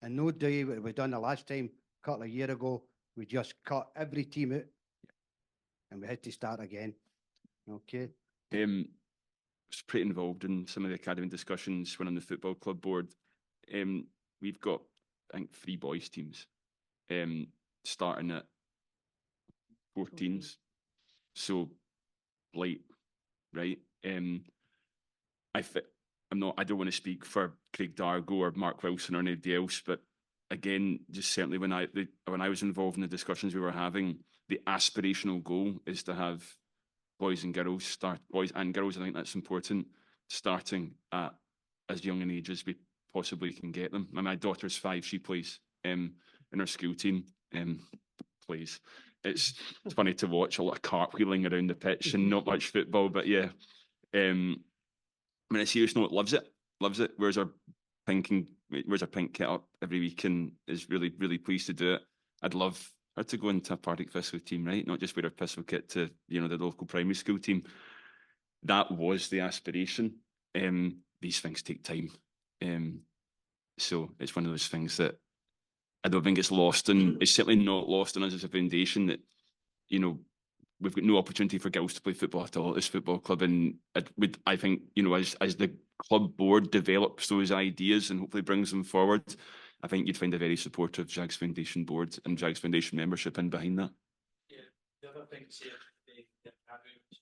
K: And no day what we done the last time, a couple of years ago, we just cut every team out and we had to start again. Okay.
B: Was pretty involved in some of the academy discussions when on the football club board. We've got, I think, 3 boys teams, starting at 14s. So light, right? I don't want to speak for Craig Dargo or Mark Wilson or anybody else, but again, just certainly when I was involved in the discussions we were having, the aspirational goal is to have boys and girls, I think that's important, starting at as young an age as we possibly can get them. My daughter's 5, she plays in her school team, plays. It's funny to watch a lot of cartwheeling around the pitch and not much football, but yeah. I mean, a serious note, loves it. Wears her pink kit up every week and is really, really pleased to do it. I'd love her to go into a Partick Thistle team, right? Not just wear her Thistle kit to, the local primary school team. That was the aspiration. These things take time. So it's one of those things that I don't think it's lost, and it's certainly not lost on us as a foundation that, we've got no opportunity for girls to play football at all at this football club. And I think, as the club board develops those ideas and hopefully brings them forward, I think you'd find a very supportive Jags Foundation board and Jags Foundation membership in behind that.
C: Yeah, the other thing to say,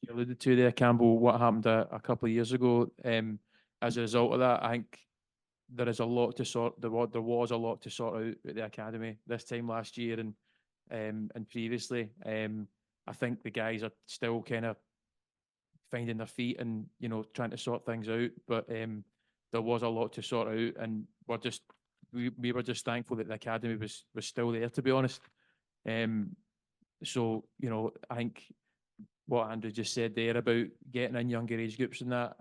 C: you alluded to there, Campbell, what happened a couple of years ago. As a result of that, I think there was a lot to sort out at the academy this time last year and previously. I think the guys are still kind of finding their feet and trying to sort things out, but there was a lot to sort out, and we were just thankful that the academy was still there, to be honest. So I think what Andrew just said there about getting in younger age groups and that,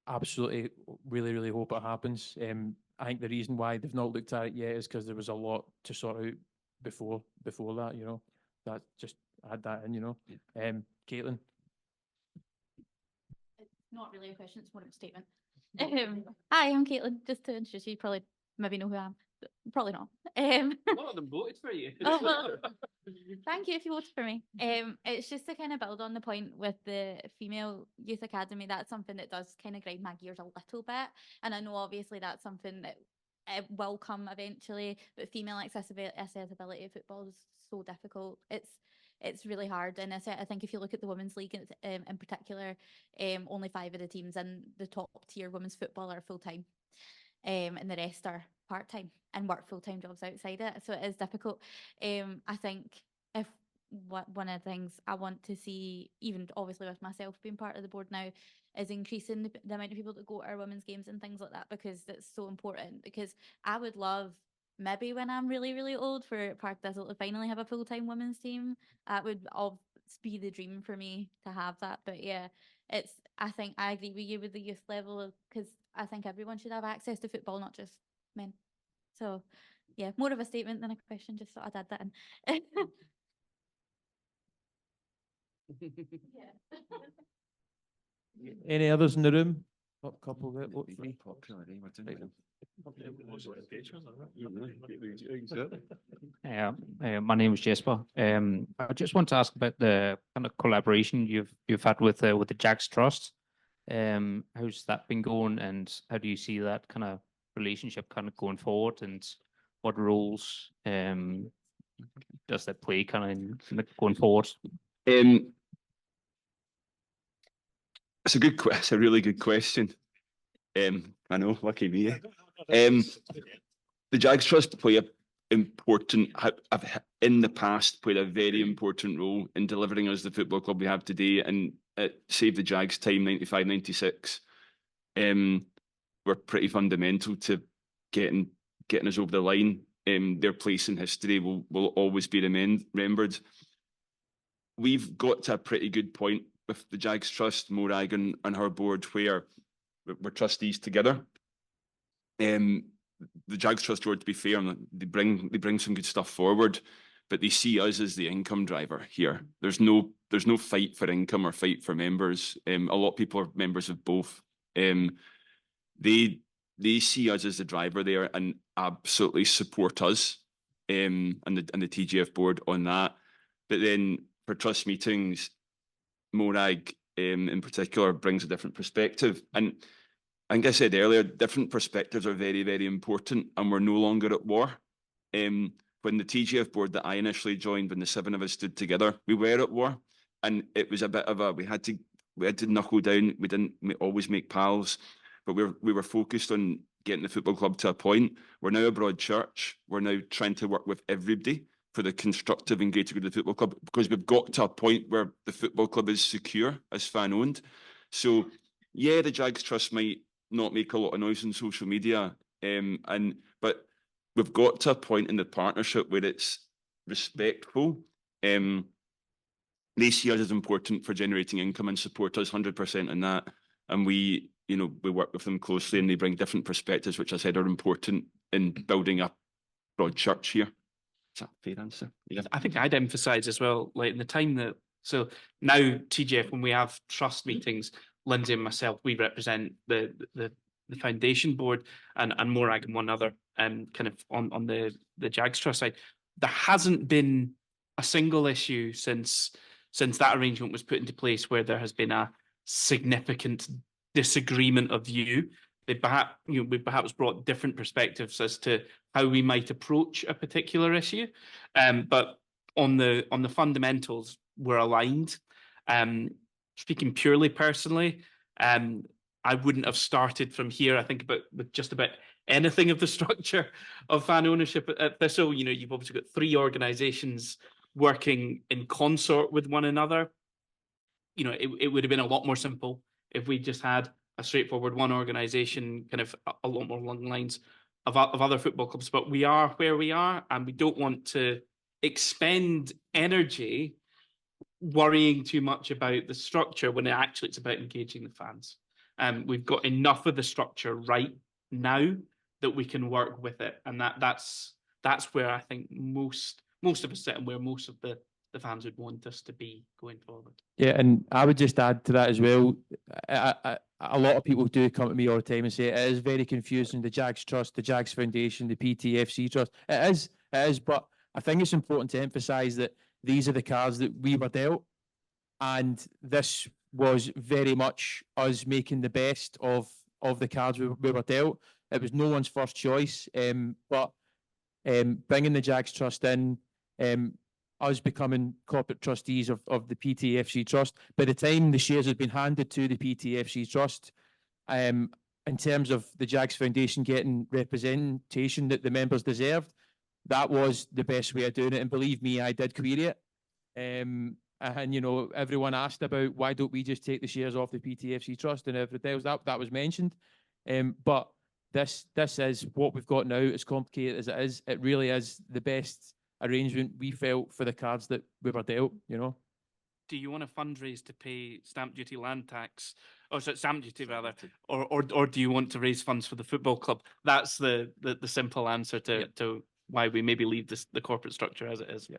C: absolutely, really, really hope it happens. I think the reason why they've not looked at it yet is because there was a lot to sort out before that. That just add that in. Caitlin.
L: It's not really a question; it's more of a statement. Hi, I'm Caitlin. Just to introduce you, maybe know who I am. Probably not.
A: A lot of them voted for you.
L: Oh, well, thank you if you voted for me. It's just to kind of build on the point with the female youth academy. That's something that does kind of grind my gears a little bit, and I know obviously that's something that it will come eventually. But female accessibility of football is so difficult. It's really hard, and I think if you look at the women's league in particular, only 5 of the teams in the top tier women's football are full time. And the rest are part-time and work full-time jobs outside it. So it is difficult. I think one of the things I want to see, even obviously with myself being part of the board now, is increasing the amount of people that go to our women's games and things like that, because it's so important. Because I would love, maybe when I'm really, really old, for Partick Thistle to finally have a full-time women's team. That would all be the dream for me to have that. But yeah, I think I agree with you with the youth level, because I think everyone should have access to football, not just men. So yeah, more of a statement than a question, just thought I'd add that in.
C: Any others in the room? A couple of three.
M: My name is Jesper. I just want to ask about the kind of collaboration you've had with the Jags Trust. How's that been going, and how do you see that kind of relationship kind of going forward, and what roles does that play kind of going forward?
B: It's a really good question. I know, lucky me. The Jags Trust play have in the past played a very important role in delivering us the football club we have today, and at Save the Jags time, 95, 96, were pretty fundamental to getting us over the line. Their place in history will always be remembered. We've got to a pretty good point with the Jags Trust, Morag and her board, where we're trustees together. the Jags Trust Board, to be fair, they bring some good stuff forward, but they see us as the income driver here. There's no fight for income or fight for members. A lot of people are members of both. They see us as the driver there and absolutely support us and the TJF board on that. But then for trust meetings, Morag in particular brings a different perspective. And I think I said earlier, different perspectives are very, very important, and we're no longer at war. When the TJF board that I initially joined, when the 7 of us stood together, we were at war, and it was a bit of a we had to knuckle down. We didn't always make pals, but we were focused on getting the football club to a point. We're now a broad church. We're now trying to work with everybody for the constructive and greater good of the football club, because we've got to a point where the football club is secure as fan owned. So yeah, the Jags Trust might not make a lot of noise on social media, but we've got to a point in the partnership where it's respectful. They see us as important for generating income and support us 100% in that. And we work with them closely, and they bring different perspectives, which I said are important in building a broad church here. Is that a fair answer?
A: Yeah. I think I'd emphasise as well, like in the time that, so now TJF, when we have trust meetings, Lindsay and myself, we represent the foundation board and Morag and one other, kind of on the Jags Trust side. There hasn't been a single issue since that arrangement was put into place where there has been a significant disagreement of view. We perhaps brought different perspectives as to how we might approach a particular issue, but on the fundamentals, we're aligned. Speaking purely personally, I wouldn't have started from here. I think with just about anything of the structure of fan ownership at Thistle. You've obviously got 3 organisations working in consort with one another. It would have been a lot more simple if we just had a straightforward one organisation, kind of a lot more along the lines of other football clubs. But we are where we are, and we don't want to expend energy worrying too much about the structure when actually it's about engaging the fans. We've got enough of the structure right now that we can work with it, and that's where I think most of us sit, and where most of the fans would want us to be going forward.
C: Yeah, and I would just add to that as well. A lot of people do come to me all the time and say it is very confusing, the Jags Trust, the Jags Foundation, the PTFC Trust. It is, but I think it's important to emphasise that these are the cards that we were dealt, and this was very much us making the best of the cards we were dealt. It was no one's first choice, but bringing the Jags Trust in, us becoming corporate trustees of the PTFC Trust. By the time the shares had been handed to the PTFC Trust, in terms of the Jags Foundation getting representation that the members deserved, that was the best way of doing it. And believe me, I did query it. And everyone asked about why don't we just take the shares off the PTFC Trust, and everything else that was mentioned. But this is what we've got now. As complicated as it is, it really is the best arrangement we felt for the cards that we were dealt.
A: Do you want to fundraise to pay stamp duty, land tax, stamp duty rather, or do you want to raise funds for the football club? That's the simple answer to why we maybe leave the corporate structure as it is.
C: Yeah.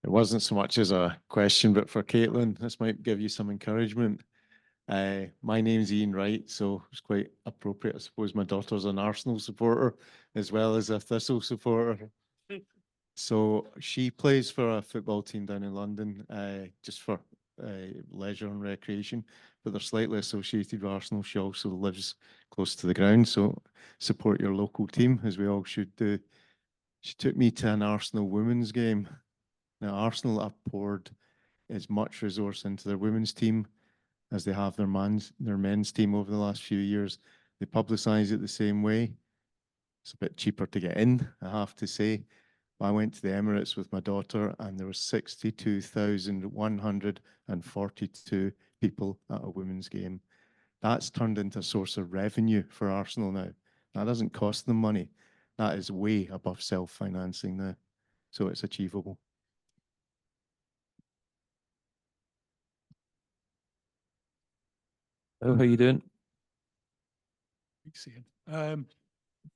N: It wasn't so much as a question, but for Caitlin, this might give you some encouragement. My name's Ian Wright, so it's quite appropriate. I suppose my daughter's an Arsenal supporter as well as a Thistle supporter. So she plays for a football team down in London, just for leisure and recreation, but they're slightly associated with Arsenal. She also lives close to the ground, so support your local team, as we all should do. She took me to an Arsenal women's game. Now, Arsenal have poured as much resource into their women's team as they have their men's team over the last few years. They publicise it the same way. It's a bit cheaper to get in, I have to say. I went to the Emirates with my daughter, and there were 62,142 people at a women's game. That's turned into a source of revenue for Arsenal now. That doesn't cost them money. That is way above self-financing now. So it's achievable.
C: How you doing?
O: Thanks, Ian.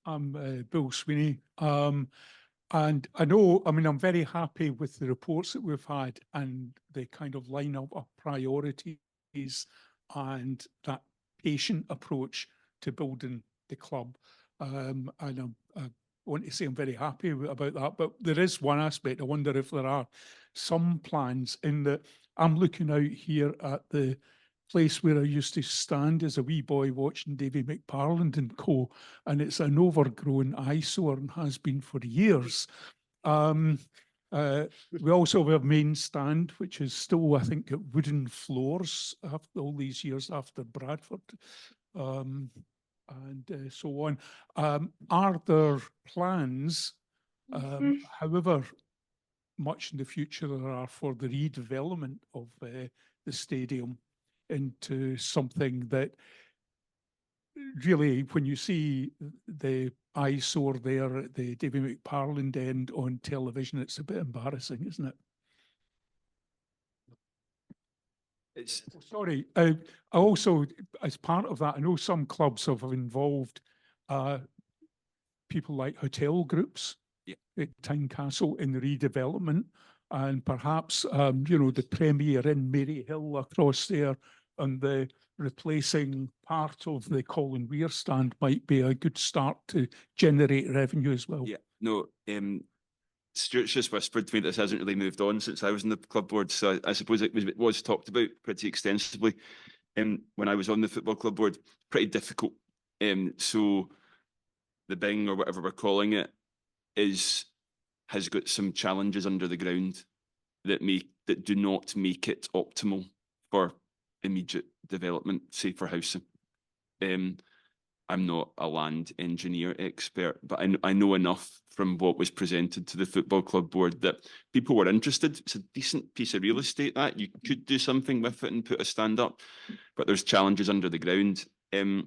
O: I'm Bill Sweeney. And I know, I mean, I'm very happy with the reports that we've had and the kind of line up of priorities and that patient approach to building the club. And I want to say I'm very happy about that, but there is one aspect. I wonder if there are some plans in that I'm looking out here at the place where I used to stand as a wee boy watching Davy McParland and co, and it's an overgrown eyesore and has been for years. We also have a main stand, which is still, I think, got wooden floors after all these years after Bradford, and so on. Are there plans, however much in the future there are, for the redevelopment of the stadium into something that really, when you see the eyesore there at the Davy McParland end on television, it's a bit embarrassing, isn't it?
B: It's
O: sorry. I also, as part of that, I know some clubs have involved people like hotel groups at Tynecastle in the redevelopment, and perhaps you know, the Premier in Maryhill across there, and the replacing part of the Colin Weir stand might be a good start to generate revenue as well.
B: Yeah, no, Stuart's just whispered to me this hasn't really moved on since I was in the club board, so I suppose it was talked about pretty extensively when I was on the football club board. Pretty difficult. So the Bing, or whatever we're calling it, has got some challenges under the ground that do not make it optimal for immediate development, say for housing. I'm not a land engineer expert, but I know enough from what was presented to the football club board that people were interested. It's a decent piece of real estate that you could do something with it and put a stand up, but there's challenges under the ground. The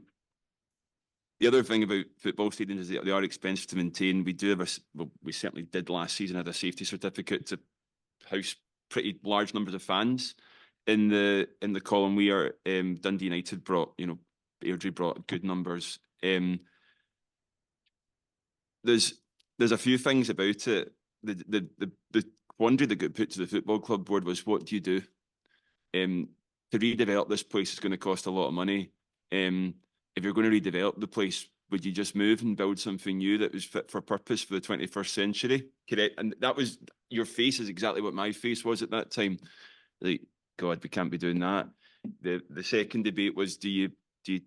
B: other thing about football stadiums is that they are expensive to maintain. We do have we certainly did last season, had a safety certificate to house pretty large numbers of fans. In the Colin Weir, Dundee United brought, you know, Airdrie brought good numbers. There's a few things about it. The quandary that got put to the football club board was, what do you do? To redevelop this place is going to cost a lot of money. If you're going to redevelop the place, would you just move and build something new that was fit for purpose for the 21st century? Correct. And that was, your face is exactly what my face was at that time. Like, God, we can't be doing that. The second debate was, do you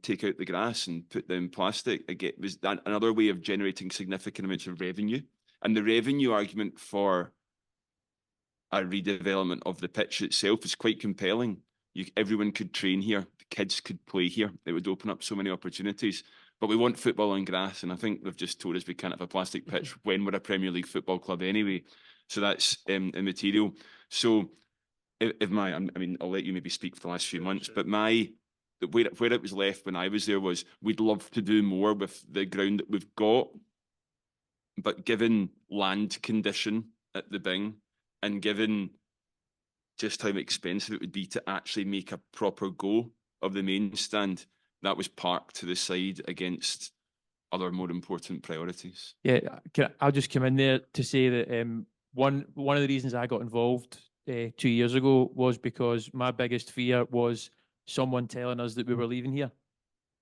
B: take out the grass and put them plastic? Again, was that another way of generating significant amounts of revenue? And the revenue argument for a redevelopment of the pitch itself is quite compelling. Everyone could train here, the kids could play here. It would open up so many opportunities. But we want football on grass, and I think they've just told us we can't have a plastic pitch when we're a Premier League football club anyway. So that's immaterial. So I mean, I'll let you maybe speak for the last few months, but where it was left when I was there was, we'd love to do more with the ground that we've got, but given land condition at the Bing, and given just how expensive it would be to actually make a proper go of the main stand, that was parked to the side against other more important priorities.
C: Yeah, I'll just come in there to say that one of the reasons I got involved 2 years ago was because my biggest fear was someone telling us that we were leaving here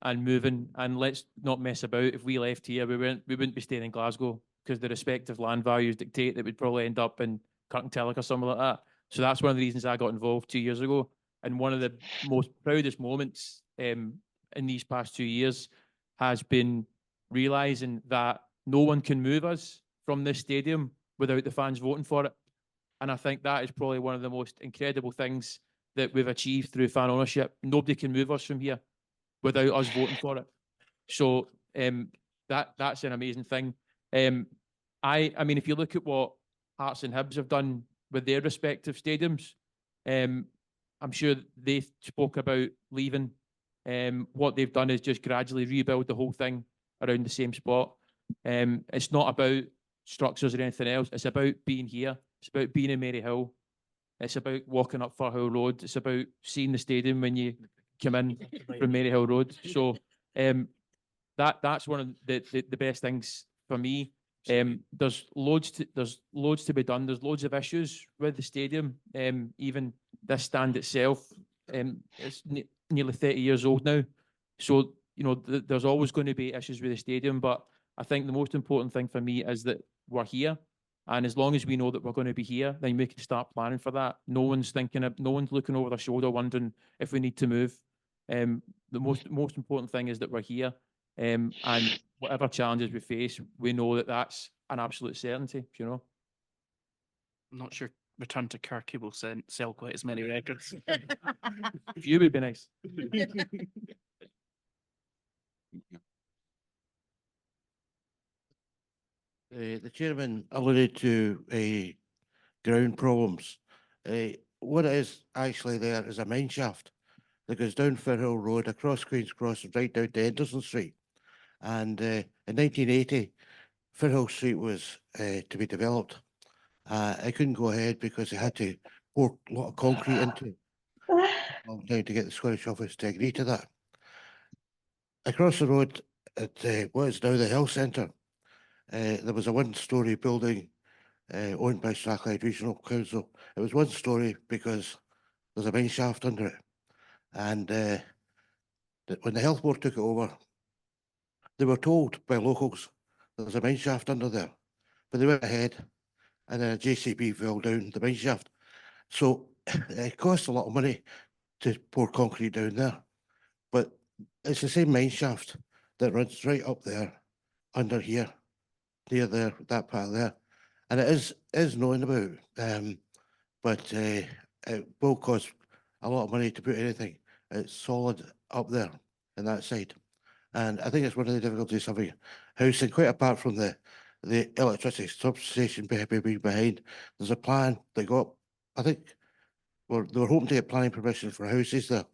C: and moving, and let's not mess about. If we left here, we wouldn't be staying in Glasgow, because the respective land values dictate that we'd probably end up in Kirkintilloch or something like that. So that's one of the reasons I got involved 2 years ago. And one of the most proudest moments in these past 2 years has been realising that no one can move us from this stadium without the fans voting for it. And I think that is probably one of the most incredible things that we've achieved through fan ownership. Nobody can move us from here without us voting for it. So that's an amazing thing. I mean, if you look at what Hearts and Hibs have done with their respective stadiums, I'm sure they spoke about leaving. What they've done is just gradually rebuild the whole thing around the same spot. It's not about structures or anything else. It's about being here. It's about being in Maryhill. It's about walking up Firhill Road. It's about seeing the stadium when you come in from Maryhill Road. So that's one of the best things for me. There's loads to be done. There's loads of issues with the stadium. Even this stand itself, it's nearly 30 years old now. So, you know, there's always going to be issues with the stadium, but I think the most important thing for me is that we're here. And as long as we know that we're going to be here, then we can start planning for that. No one's looking over their shoulder wondering if we need to move. The most important thing is that we're here. And whatever challenges we face, we know that that's an absolute certainty, you know.
A: I'm not sure Return to Kirky will sell quite as many records.
C: A few would be nice.
P: The chairman alluded to ground problems. What is actually there is a mine shaft that goes down Firhill Road, across Queen's Cross, and right down to Henderson Street. And in 1980, Firhill Street was to be developed. I couldn't go ahead because they had to pour a lot of concrete into it. Long time to get the Scottish office to agree to that. Across the road at what is now the health centre, there was a one-storey building owned by Strathclyde Regional Council. It was one story because there's a mine shaft under it. And when the health board took it over, they were told by locals there's a mine shaft under there. But they went ahead and then a JCB fell down the mine shaft. So it costs a lot of money to pour concrete down there. But it's the same mine shaft that runs right up there, under here, near there, that part there. And it is known about, but it will cost a lot of money to put anything. It's solid up there on that side. And I think it's one of the difficulties of housing, quite apart from the electricity substation being behind. There's a plan that got, I think, they were hoping to get planning permission for houses there,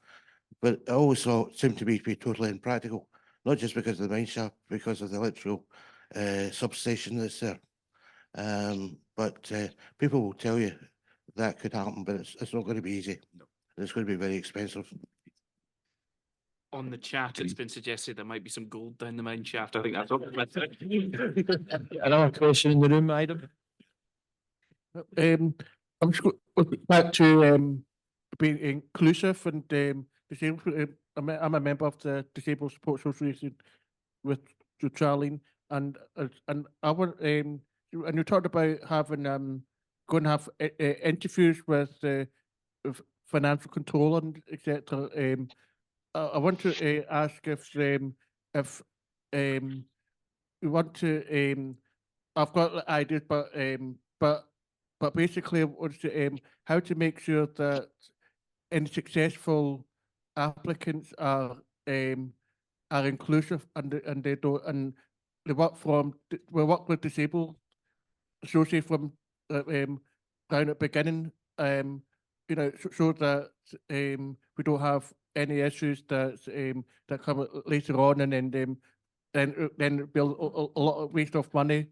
P: but it always seemed to be totally impractical, not just because of the mine shaft, because of the electrical substation that's there. But people will tell you that could happen, but it's not going to be easy. No. It's going to be very expensive.
A: On the chat, it's been suggested there might be some gold down the mine shaft. I think that's what
C: Another question in the room, Adam.
D: I'm just going back to being inclusive and disabled. I'm a member of the Disabled Support Association with Charlene, and I want and you talked about having going to have interviews with financial control and etc. I want to ask if we want to I've got ideas, but basically, what's how to make sure that any successful applicants are inclusive and they don't they we work with disabled associate from down at the beginning, you know, so that we don't have any issues that come later on, and then build a lot of waste of money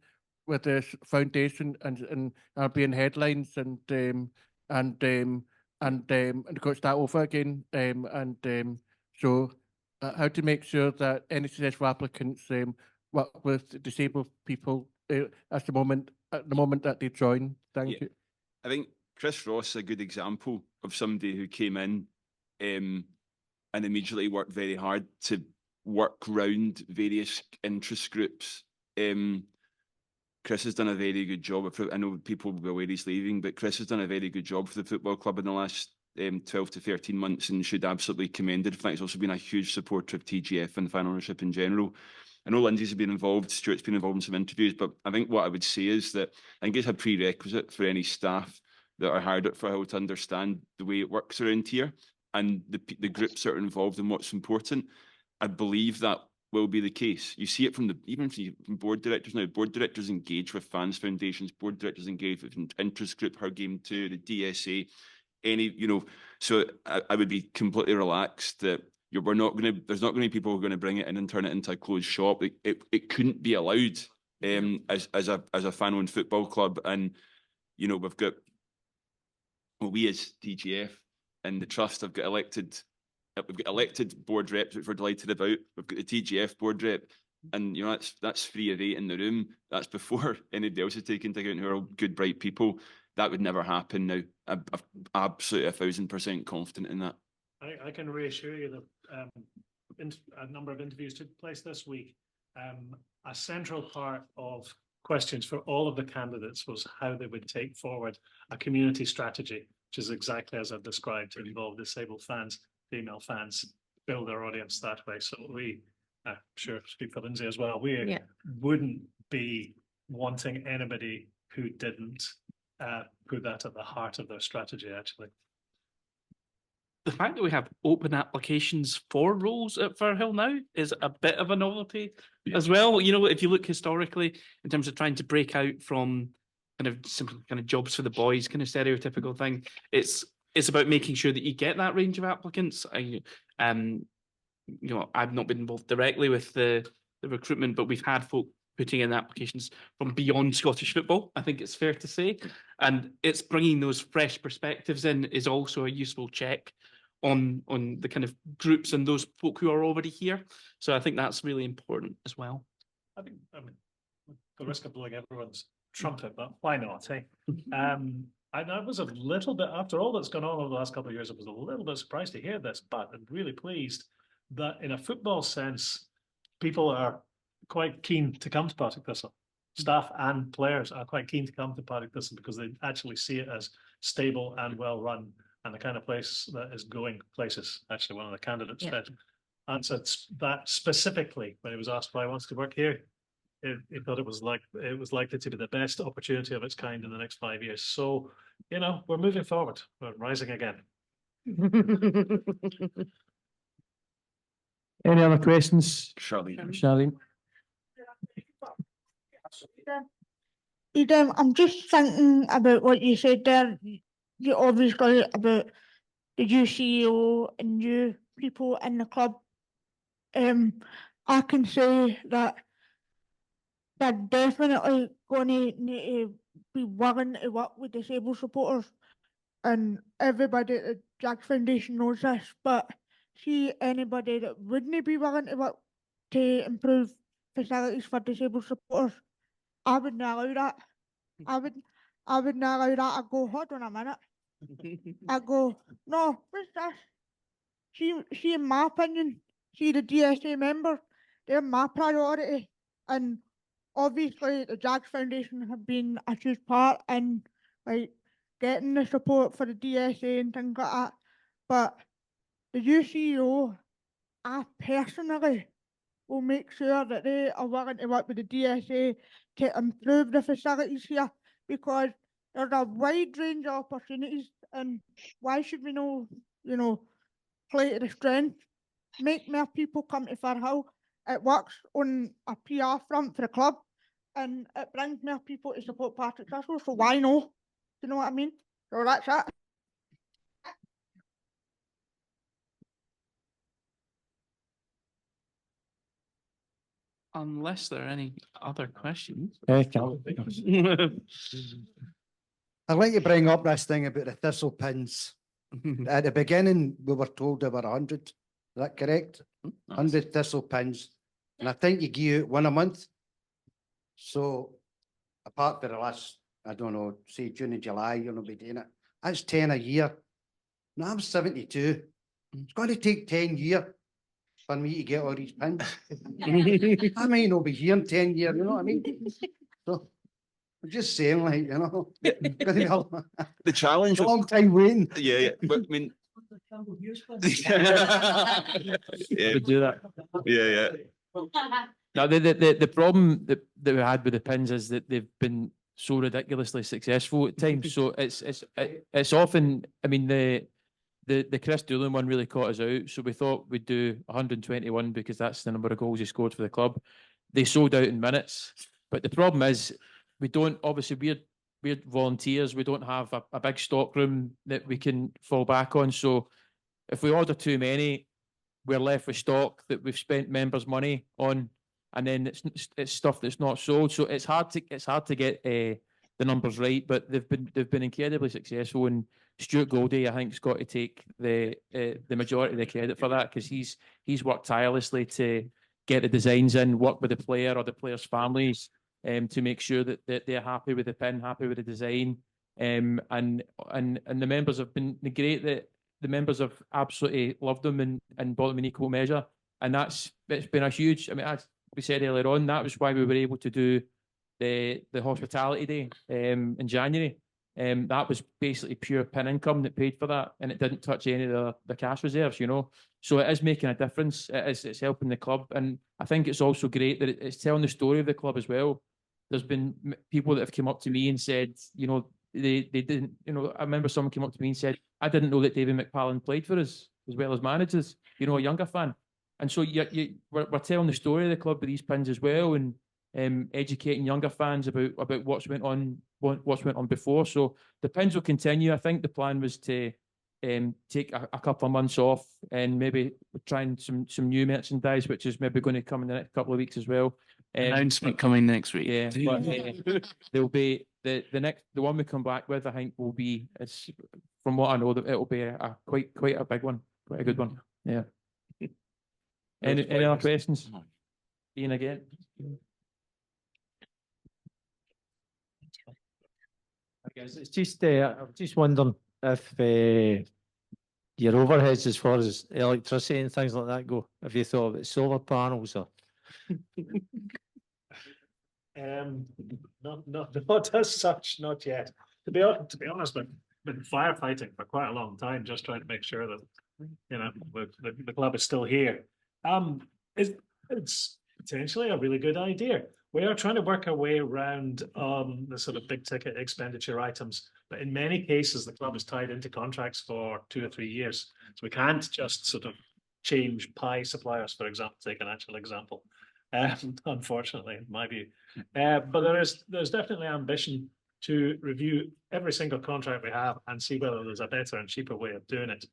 D: with this foundation and being headlines and go start over again, so how to make sure that any successful applicants work with disabled people at the moment that they join. Thank you.
B: I think Chris Ross is a good example of somebody who came in and immediately worked very hard to work round various interest groups. Chris has done a very good job. I know people will be aware he's leaving, but Chris has done a very good job for the football club in the last 12 to 13 months and should absolutely be commended. In fact, he's also been a huge supporter of TJF and fan ownership in general. I know Lindsay's been involved, Stuart's been involved in some interviews, but I think what I would say is that I think it's a prerequisite for any staff that are hired at Firhill to understand the way it works around here and the groups that are involved in what's important. I believe that will be the case. You see it from from board directors now. Board directors engage with fans foundations, board directors engage with interest group, Her Game 2, the DSA, so I would be completely relaxed that there's not going to be people who are going to bring it in and turn it into a closed shop. It couldn't be allowed as a fan-owned football club. And we've got we as TJF and the trust have got elected we've got elected board reps, which we're delighted about. We've got the TJF board rep, and you know that's 3 of 8 in the room. That's before anybody else is taken into account, who are all good, bright people. That would never happen now. I'm absolutely 1000% confident in that.
E: I can reassure you that a number of interviews took place this week. A central part of questions for all of the candidates was how they would take forward a community strategy, which is exactly as I've described, to involve disabled fans, female fans, build their audience that way. So we, I'm sure speak for Lindsay as well, we wouldn't be wanting anybody who didn't put that at the heart of their strategy, actually.
A: The fact that we have open applications for roles at Firhill now is a bit of a novelty as well. You know, if you look historically in terms of trying to break out from kind of simple kind of jobs for the boys kind of stereotypical thing, it's about making sure that you get that range of applicants. You know, I've not been involved directly with the recruitment, but we've had folk putting in applications from beyond Scottish football, I think it's fair to say. And it's bringing those fresh perspectives in is also a useful check on the kind of groups and those folk who are already here. So I think that's really important as well.
E: I mean, the risk of blowing everyone's trumpet, but why not, eh? And I was a little bit, after all that's gone on over the last couple of years, I was a little bit surprised to hear this, but I'm really pleased that in a football sense, people are quite keen to come to Partick Thistle. Staff and players are quite keen to come to Partick Thistle because they actually see it as stable and well run and the kind of place that is going places. Actually, one of the candidates answered that specifically when he was asked why he wants to work here. He thought it was likely to be the best opportunity of its kind in the next 5 years. So, you know, we're moving forward. We're rising again.
C: Any other questions?
B: Charlene.
F: Eden, I'm just thinking about what you said there. You obviously about the new CEO and new people in the club. I can say that they're definitely going to need to be willing to work with disabled supporters, and everybody at the Jags Foundation knows this. But see anybody that wouldn't be willing to work to improve facilities for disabled supporters, I would not allow that. I would not allow that. I go, hold on a minute. I go, no, what's this? See, in my opinion, see the DSA members, they're my priority. And obviously the Jags Foundation have been a huge part in like getting the support for the DSA and things like that. But the new CEO, I personally will make sure that they are willing to work with the DSA to improve the facilities here, because there's a wide range of opportunities, and why should we know, you know, play to the strength, make more people come to Firhill. It works on a PR front for the club, and it brings more people to support Partick Thistle, so why no? Do you know what I mean? So that's it.
A: Unless there are any other questions.
K: I'd like to bring up this thing about the thistle pins. At the beginning, we were told there were 100. Is that correct? 100 thistle pins. And I think you give out one a month. So apart from the last, I don't know, say June and July, you'll not be doing it. That's 10 a year. Now I'm 72. It's going to take 10 years for me to get all these pins. I might not be here in 10 years, you know what I mean? So I'm just saying, like, you know,
B: The challenge.
K: a long time waiting.
B: Yeah, but I mean, yeah,
C: We do that.
B: yeah.
C: Now, the problem that we had with the pins is that they've been so ridiculously successful at times. So it's often, I mean, the Chris Doolan one really caught us out. So we thought we'd do 121 because that's the number of goals he scored for the club. They sold out in minutes. But the problem is we don't, obviously we're volunteers. We don't have a big stock room that we can fall back on. So if we order too many, we're left with stock that we've spent members' money on, and then it's stuff that's not sold. So it's hard to get the numbers right. But they've been incredibly successful in Stuart Goldie, I think, has got to take the majority of the credit for that, because he's worked tirelessly to get the designs in, work with the player or the players' families, to make sure that they're happy with the pin, happy with the design. And the members have been great. That the members have absolutely loved them and bought them in equal measure. And it's been a huge. I mean, as we said earlier on, that was why we were able to do the hospitality day in January. That was basically pure pin income that paid for that, and it didn't touch any of the cash reserves, you know. So it is making a difference. It's helping the club, and I think it's also great that it's telling the story of the club as well. There's been people that have come up to me and said, you know, they didn't, you know, I remember someone came up to me and said, I didn't know that David McPallen played for us as well as managers, you know, a younger fan. And so we're telling the story of the club with these pins as well, and educating younger fans about what's went on before. So the pins will continue. I think the plan was to take a couple of months off and maybe try and some new merchandise, which is maybe going to come in the next couple of weeks as well.
A: Announcement coming next week.
C: Yeah, but there'll be the one we come back with, I think, will be, it's from what I know, that it'll be a quite a big one, quite a good one. Yeah. Any other questions? Ian again.
J: I guess it's just I'm just wondering if your overheads as far as electricity and things like that go, have you thought about solar panels or?
E: Not as such, not yet. To be honest, I've been firefighting for quite a long time, just trying to make sure that, you know, the club is still here. It's potentially a really good idea. We are trying to work our way around the sort of big ticket expenditure items, but in many cases the club is tied into contracts for 2 or 3 years, so we can't just sort of change pie suppliers, for example, take an actual example. Unfortunately, in my view, but there's definitely ambition to review every single contract we have and see whether there's a better and cheaper way of doing it.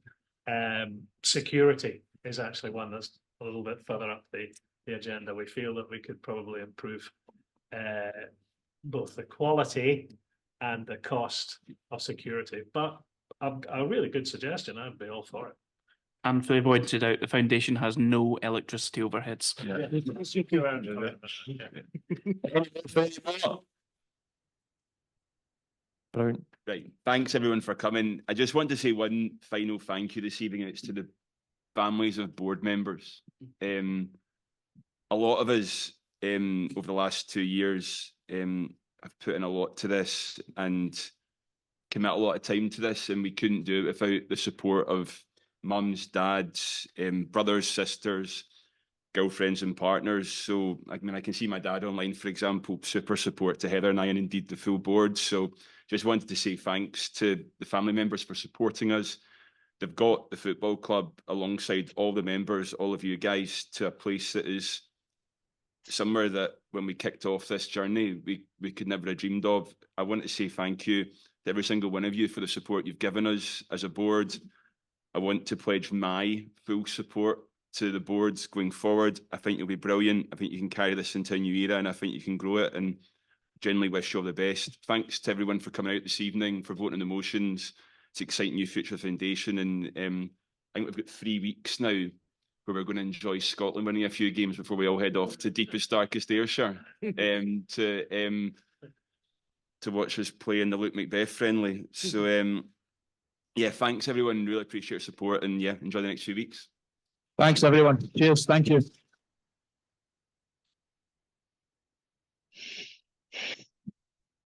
E: Security is actually one that's a little bit further up the agenda. We feel that we could probably improve both the quality and the cost of security. But a really good suggestion. I'd be all for it.
A: And for everyone to doubt, the foundation has no electricity overheads.
C: Brilliant.
B: Right. Thanks everyone for coming. I just want to say one final thank you this evening. It's to the families of board members. A lot of us over the last 2 years have put in a lot to this and commit a lot of time to this, and we couldn't do it without the support of mums, dads, brothers, sisters, girlfriends and partners. So I mean, I can see my dad online, for example, super support to Heather and I, and indeed the full board. So just wanted to say thanks to the family members for supporting us. They've got the football club alongside all the members, all of you guys, to a place that is somewhere that when we kicked off this journey, we could never have dreamed of. I want to say thank you to every single one of you for the support you've given us as a board. I want to pledge my full support to the boards going forward. I think you'll be brilliant. I think you can carry this into a new era, and I think you can grow it, and genuinely wish you all the best. Thanks to everyone for coming out this evening, for voting the motions. It's an exciting new future of the foundation, and I think we've got 3 weeks now where we're going to enjoy Scotland winning a few games before we all head off to deepest, darkest Ayrshire to watch us play in the Luke Macbeth friendly. So yeah, thanks everyone. Really appreciate your support, and yeah, enjoy the next few weeks.
C: Thanks everyone. Cheers. Thank you.